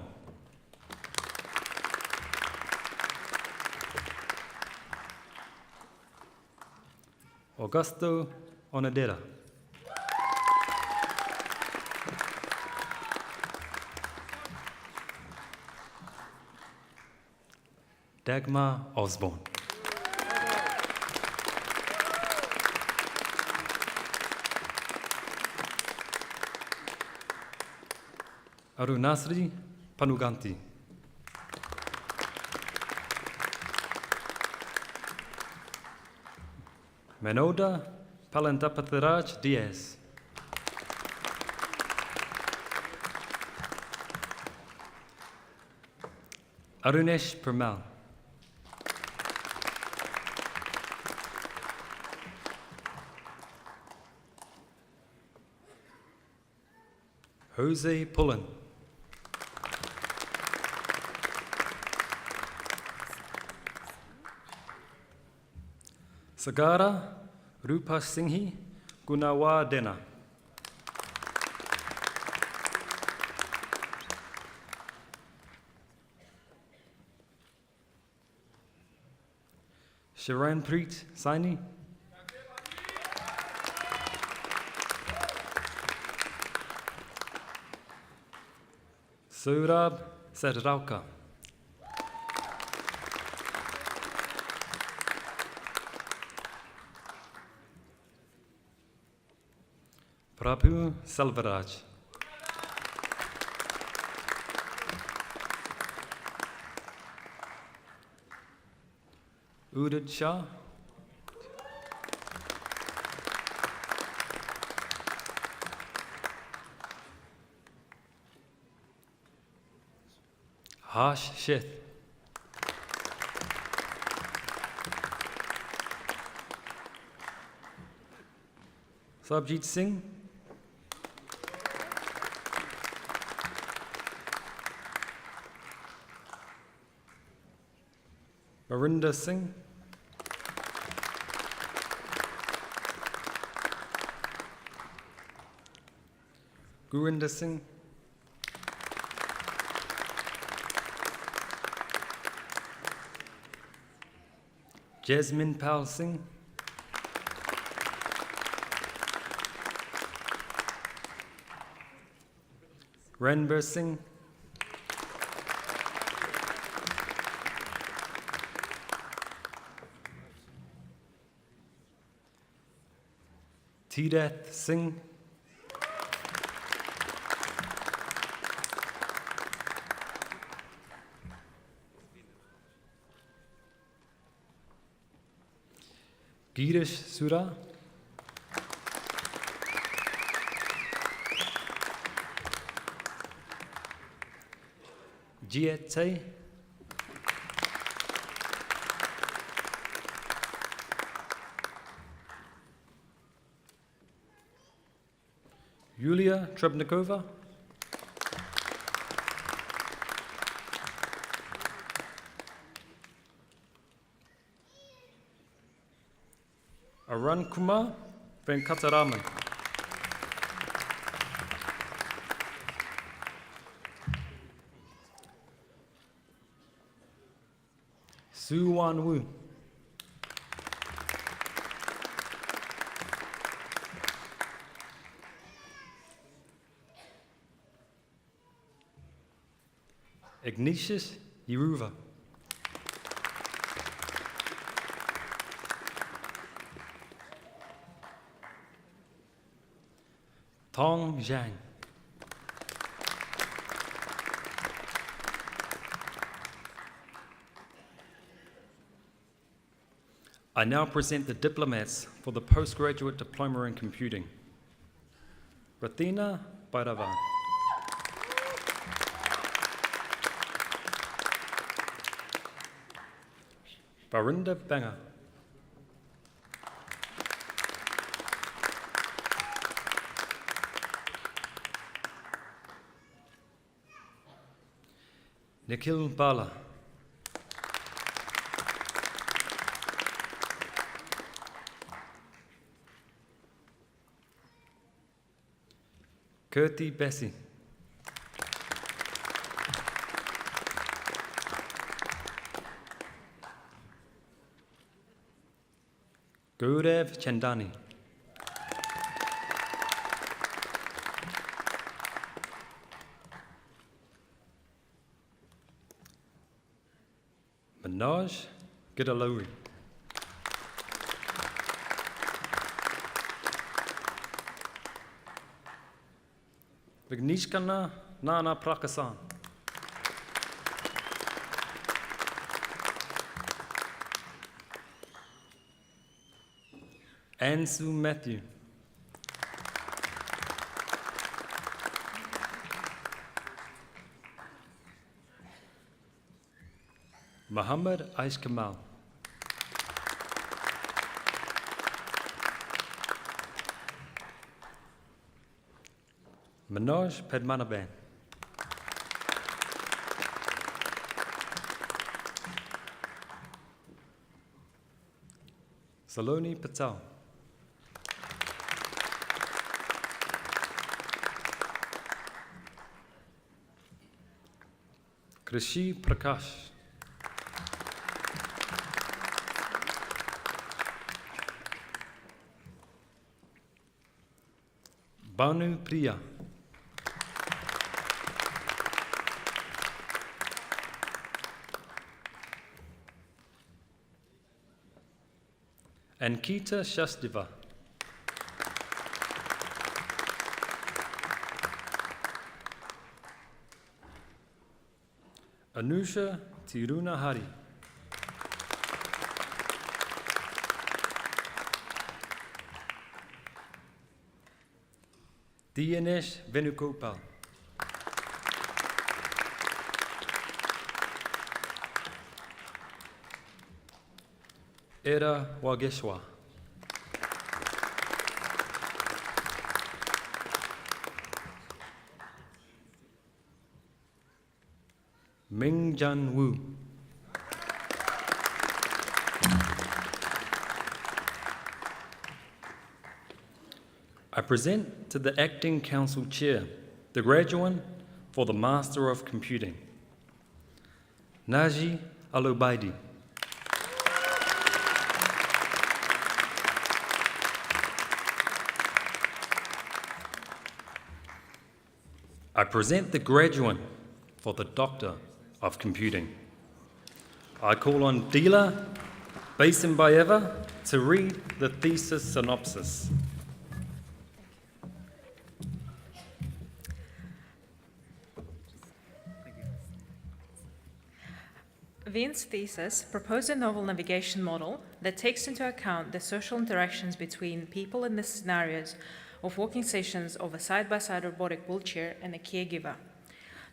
Augusto Onadera. Dagmar Osborne. Arunasri Panuganti. Manoda Palandapathiraj Diaz. Arunesh Permal. Jose Pullen. Sagara Rupa Singhi Gunawa Dena. Sharanpreet Saini. Saurabh Satrauka. Prabhu Selvaraj. Udit Shah. Harsh Sheth. Sabjit Singh. Marinder Singh. Gurinder Singh. Jasmine Pal Singh. Ranbir Singh. Tidath Singh. Girish Sura. Giete, Yulia Trebnikova, Arun Kumar Venkataraman, Su Wan Wu, Ignatius Yeruva, Tong Zhang, I now present the diplomats for the postgraduate diploma in computing. Rathina Bhairavan, Barinda Banga, Nikhil Bala, Kirti Bessie, Gaurav Chandani, Manoj Gidalowi, Vignishkana Nana Prakasan, Ansu Matthew, Muhammad Aish Kamal, Manoj Padmanabhan, Saloni Patel, Krishi Prakash, Banu Priya, Ankita Shastiva, Anusha Tirunahari, Dinesh Venugopal, Era Wageshwa, Ming Jan Wu, I present to the Acting Council Chair the graduate for the Master of Computing, Naji Alubaidi. I present the graduate for the Doctor of Computing. I call on Dila Basimbayeva to read the thesis synopsis. Vin's thesis proposed a novel navigation model that takes into account the social interactions between people in the scenarios of walking sessions of a side-by-side robotic wheelchair and a caregiver.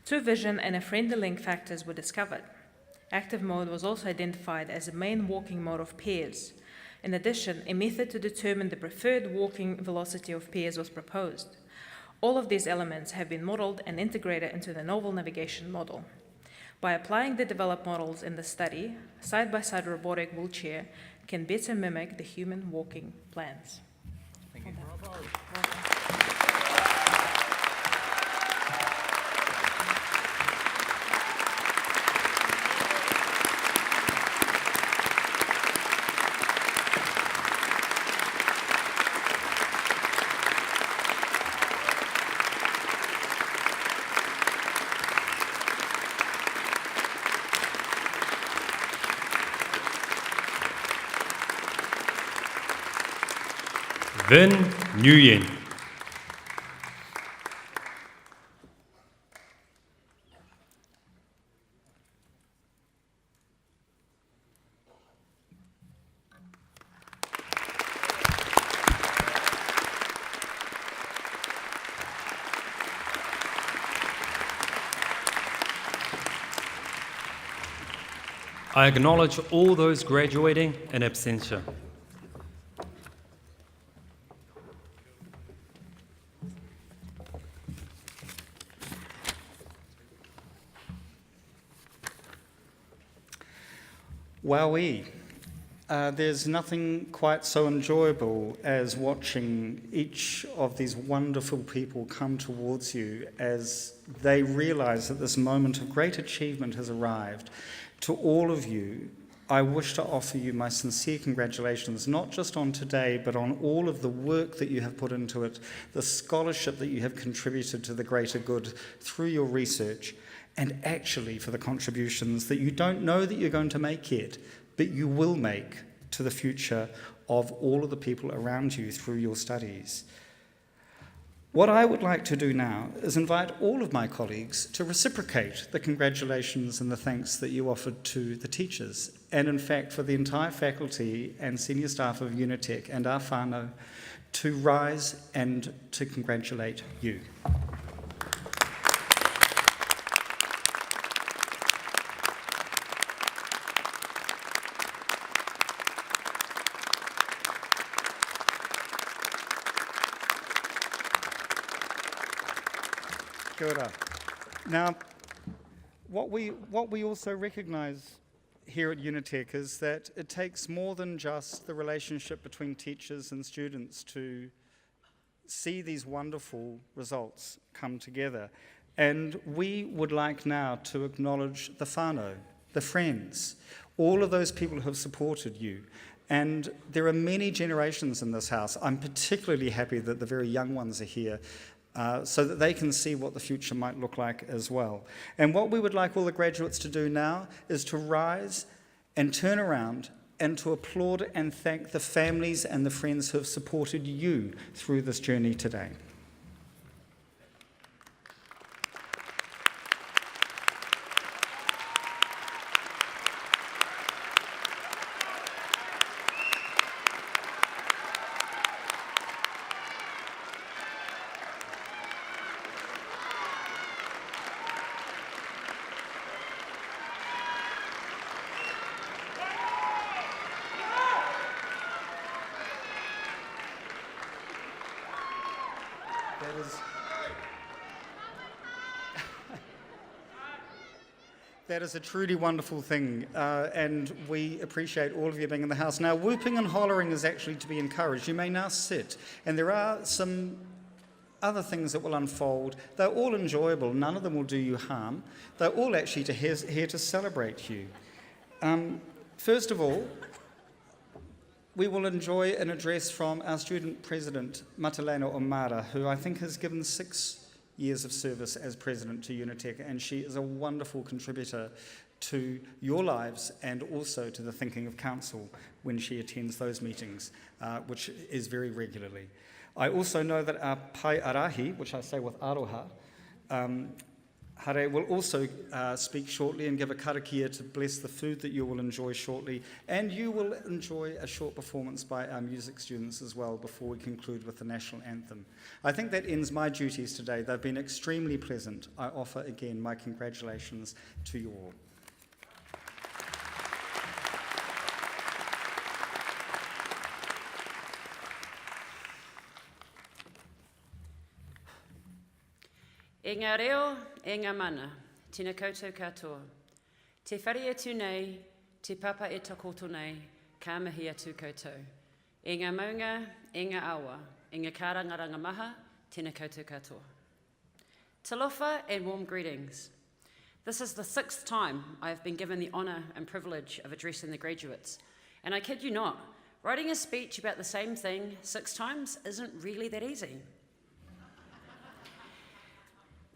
2 vision and a friendly link factors were discovered. Active mode was also identified as the main walking mode of peers. In addition, a method to determine the preferred walking velocity of peers was proposed. All of these elements have been modeled and integrated into the novel navigation model. By applying the developed models in the study, side-by-side robotic wheelchair can better mimic the human walking plans. Thank you. Vin Nguyen. I acknowledge all those graduating in absentia. Wowee. There's nothing quite so enjoyable as watching each of these wonderful people come towards you as they realise that this moment of great achievement has arrived. To all of you, I wish to offer you my sincere congratulations, not just on today, but on all of the work that you have put into it, the scholarship that you have contributed to the greater good through your research, and actually for the contributions that you don't know that you're going to make yet, but you will make to the future of all of the people around you through your studies. What I would like to do now is invite all of my colleagues to reciprocate the congratulations and the thanks that you offered to the teachers, and in fact for the entire faculty and senior staff of Unitec and our whānau to rise and to congratulate you. Kia ora. Now, what we also recognise here at Unitec is that it takes more than just the relationship between teachers and students to see these wonderful results come together. And we would like now to acknowledge the whānau, the friends, all of those people who have supported you. And there are many generations in this house. I'm particularly happy that the very young ones are here, so that they can see what the future might look like as well. And what we would like all the graduates to do now is to rise and turn around and to applaud and thank the families and the friends who have supported you through this journey today. That is a truly wonderful thing, and we appreciate all of you being in the house. Now, whooping and hollering is actually to be encouraged. You may now sit, and there are some other things that will unfold. They're all enjoyable. None of them will do you harm. They're all actually here to celebrate you. First of all, we will enjoy an address from our student president, Matalena O'Mara, who I think has given 6 years of service as president to Unitec, and she is a wonderful contributor to your lives and also to the thinking of council when she attends those meetings, which is very regularly. I also know that our pai arahi, which I say with aroha, Hare will also speak shortly and give a karakia to bless the food that you will enjoy shortly, and you will enjoy a short performance by our music students as well before we conclude with the national anthem. I think that ends my duties today. They've been extremely pleasant. I offer again my congratulations to you all. E ngā reo, e ngā mana, tina koutou katoa. Te whare atu nei, te papa e takoto nei, ka mihi atu koutou. E ngā maunga, e ngā awa, e ngā kārangaranga maha, tina koutou katoa. Talofa and warm greetings. This is the 6th time I have been given the honour and privilege of addressing the graduates. And I kid you not, writing a speech about the same thing 6 times isn't really that easy.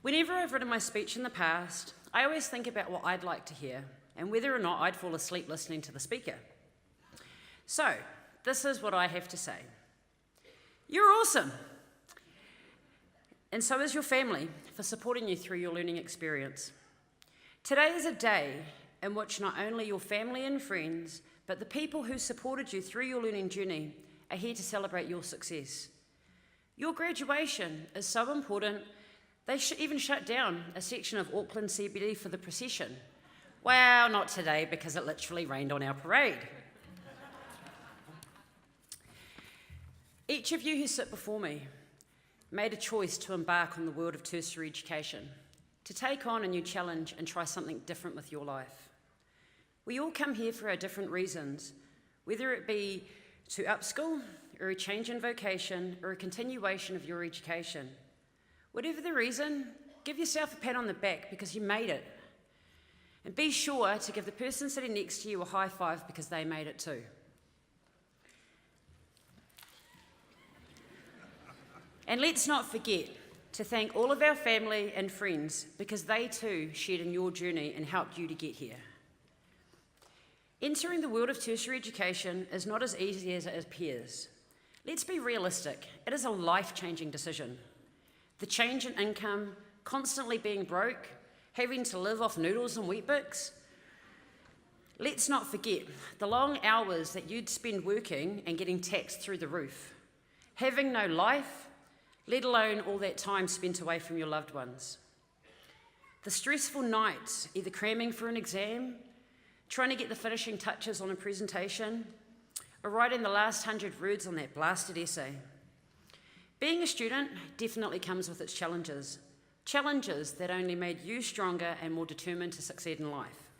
Whenever I've written my speech in the past, I always think about what I'd like to hear and whether or not I'd fall asleep listening to the speaker. So, this is what I have to say. You're awesome! And so is your family for supporting you through your learning experience. Today is a day in which not only your family and friends, but the people who supported you through your learning journey are here to celebrate your success. Your graduation is so important. They even shut down a section of Auckland CBD for the procession. Well, not today because it literally rained on our parade. Each of you who sit before me made a choice to embark on the world of tertiary education, to take on a new challenge and try something different with your life. We all come here for our different reasons, whether it be to upskill, or a change in vocation, or a continuation of your education. Whatever the reason, give yourself a pat on the back because you made it. And be sure to give the person sitting next to you a high five because they made it too. And let's not forget to thank all of our family and friends because they too shared in your journey and helped you to get here. Entering the world of tertiary education is not as easy as it appears. Let's be realistic, it is a life-changing decision. The change in income, constantly being broke, having to live off noodles and Weet-Bix. Let's not forget the long hours that you'd spend working and getting taxed through the roof. Having no life, let alone all that time spent away from your loved ones. The stressful nights, either cramming for an exam, trying to get the finishing touches on a presentation, or writing the last 100 words on that blasted essay. Being a student definitely comes with its challenges, challenges that only made you stronger and more determined to succeed in life.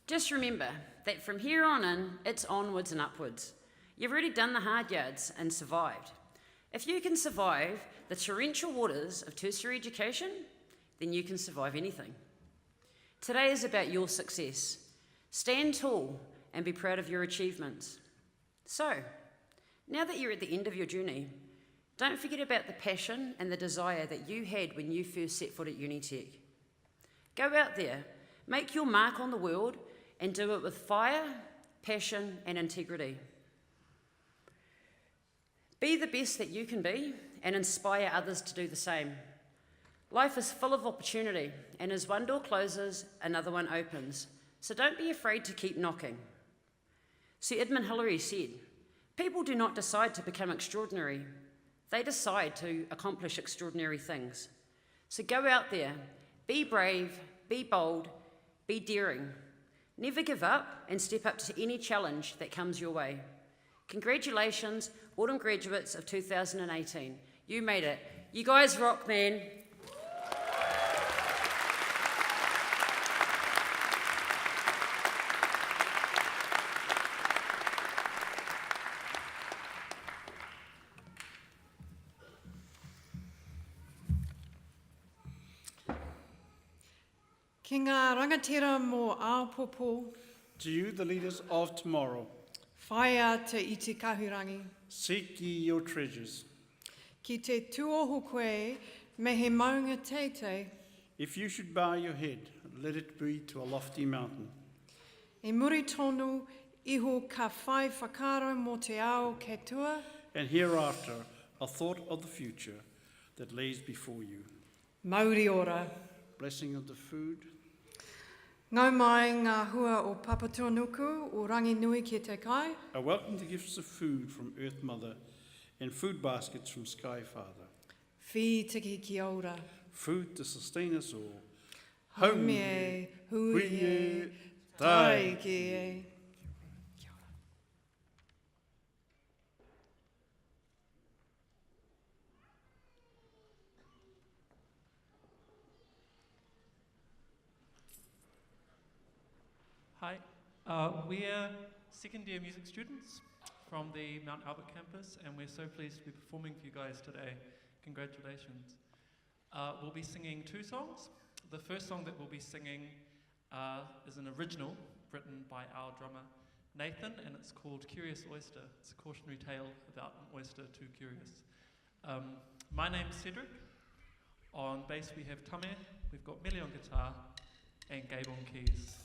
Just remember that from here on in, it's onwards and upwards. You've already done the hard yards and survived. If you can survive the torrential waters of tertiary education, then you can survive anything. Today is about your success. Stand tall and be proud of your achievements. So, now that you're at the end of your journey, don't forget about the passion and the desire that you had when you first set foot at Unitec. Go out there, make your mark on the world, and do it with fire, passion, and integrity. Be the best that you can be and inspire others to do the same. Life is full of opportunity, and as one door closes, another one opens. So don't be afraid to keep knocking. Sir Edmund Hillary said, "People do not decide to become extraordinary. They decide to accomplish extraordinary things." So go out there, be brave, be bold, be daring. Never give up and step up to any challenge that comes your way. Congratulations, autumn graduates of 2018. You made it. You guys rock, man. Ki ngā rangatira mō Aopopo, To you, the leaders of tomorrow, whaia te i te kahurangi. seek ye your treasures. Ki te tuoho koe, me he maunga teitei, If you should bow your head, let it be to a lofty mountain. e muri tonu iho ka whai whakaro mō te ao kei tua, And hereafter, a thought of the future, that lays before you. Mauri ora. Blessing of the food. Ngau mai ngā hua o Papatūānuku o Ranginui ki te kai. I welcome the gifts of food from Earth Mother and food baskets from Sky Father. Whi tiki ki aura. Food to sustain us all. Haumi e, hui e, tai ki e. Kia ora. Hi, we're second year music students from the Mount Albert campus, and we're so pleased to be performing for you guys today. Congratulations. We'll be singing 2 songs. The first song that we'll be singing is an original written by our drummer Nathan, and it's called Curious Oyster. It's a cautionary tale about an oyster too curious. My name's Cedric. On bass we have Tame, we've got Mellon on guitar, and Gabe on keys.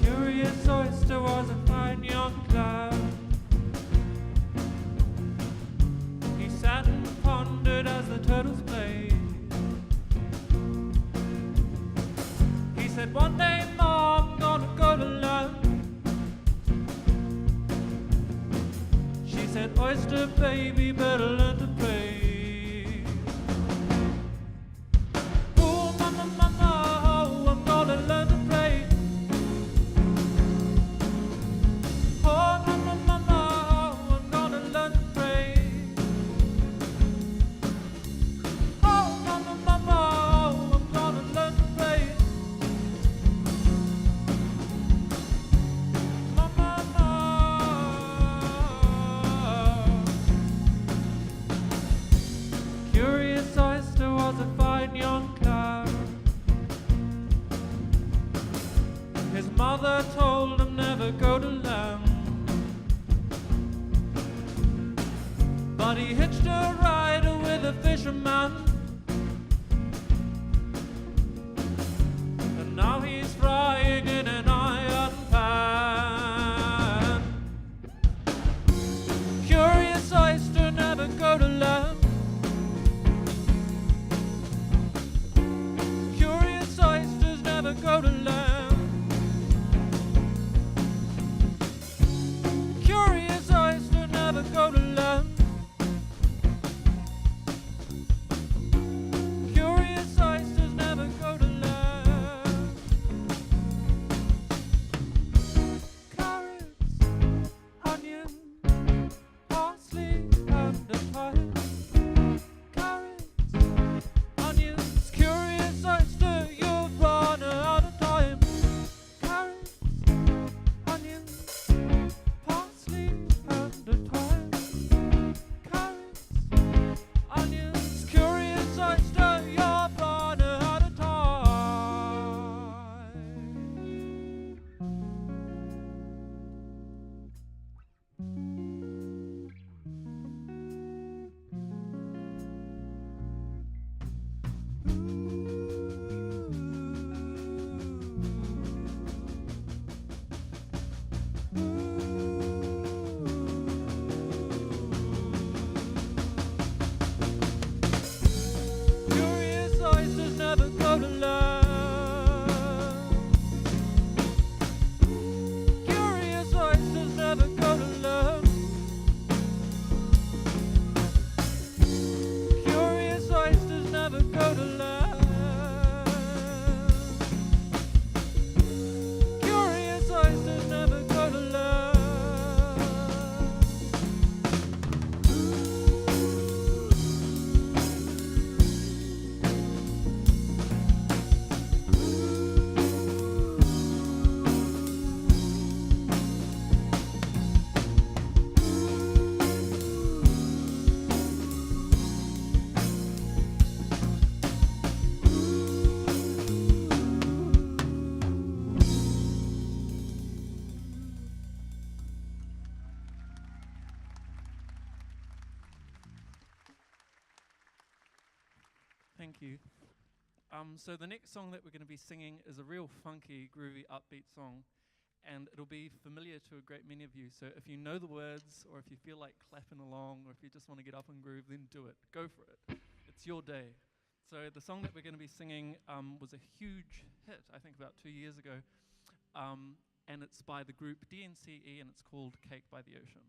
Curious oyster was a fine young cloud. He sat and pondered as the turtles played. He said, one day more I'm gonna go to land. She said, oyster baby, better learn to pray. Oh, mama, mama, oh, I'm gonna learn to pray. Oh, mama, mama, oh, I'm gonna learn to pray. Oh, mama, mama, oh, I'm gonna learn to pray. Mama, Curious oyster was a fine young cloud. His mother told him never go to land. But he hitched a ride with a fisherman, and now he's frying in an iron pan. Curious oyster never go to land. Curious oysters never go to land. Curious oyster never go to land. Curious oysters never go to land. Carrots, onion, parsley, and a thyme. Carrots, onions, curious oyster, you've run out of time. Thank you. So the next song that we're going to be singing is a real funky, groovy, upbeat song, and it'll be familiar to a great many of you. So if you know the words, or if you feel like clapping along, or if you just want to get up and groove, then do it. Go for it. It's your day. So the song that we're going to be singing was a huge hit, I think about 2 years ago, and it's by the group DNCE, and it's called Cake by the Ocean.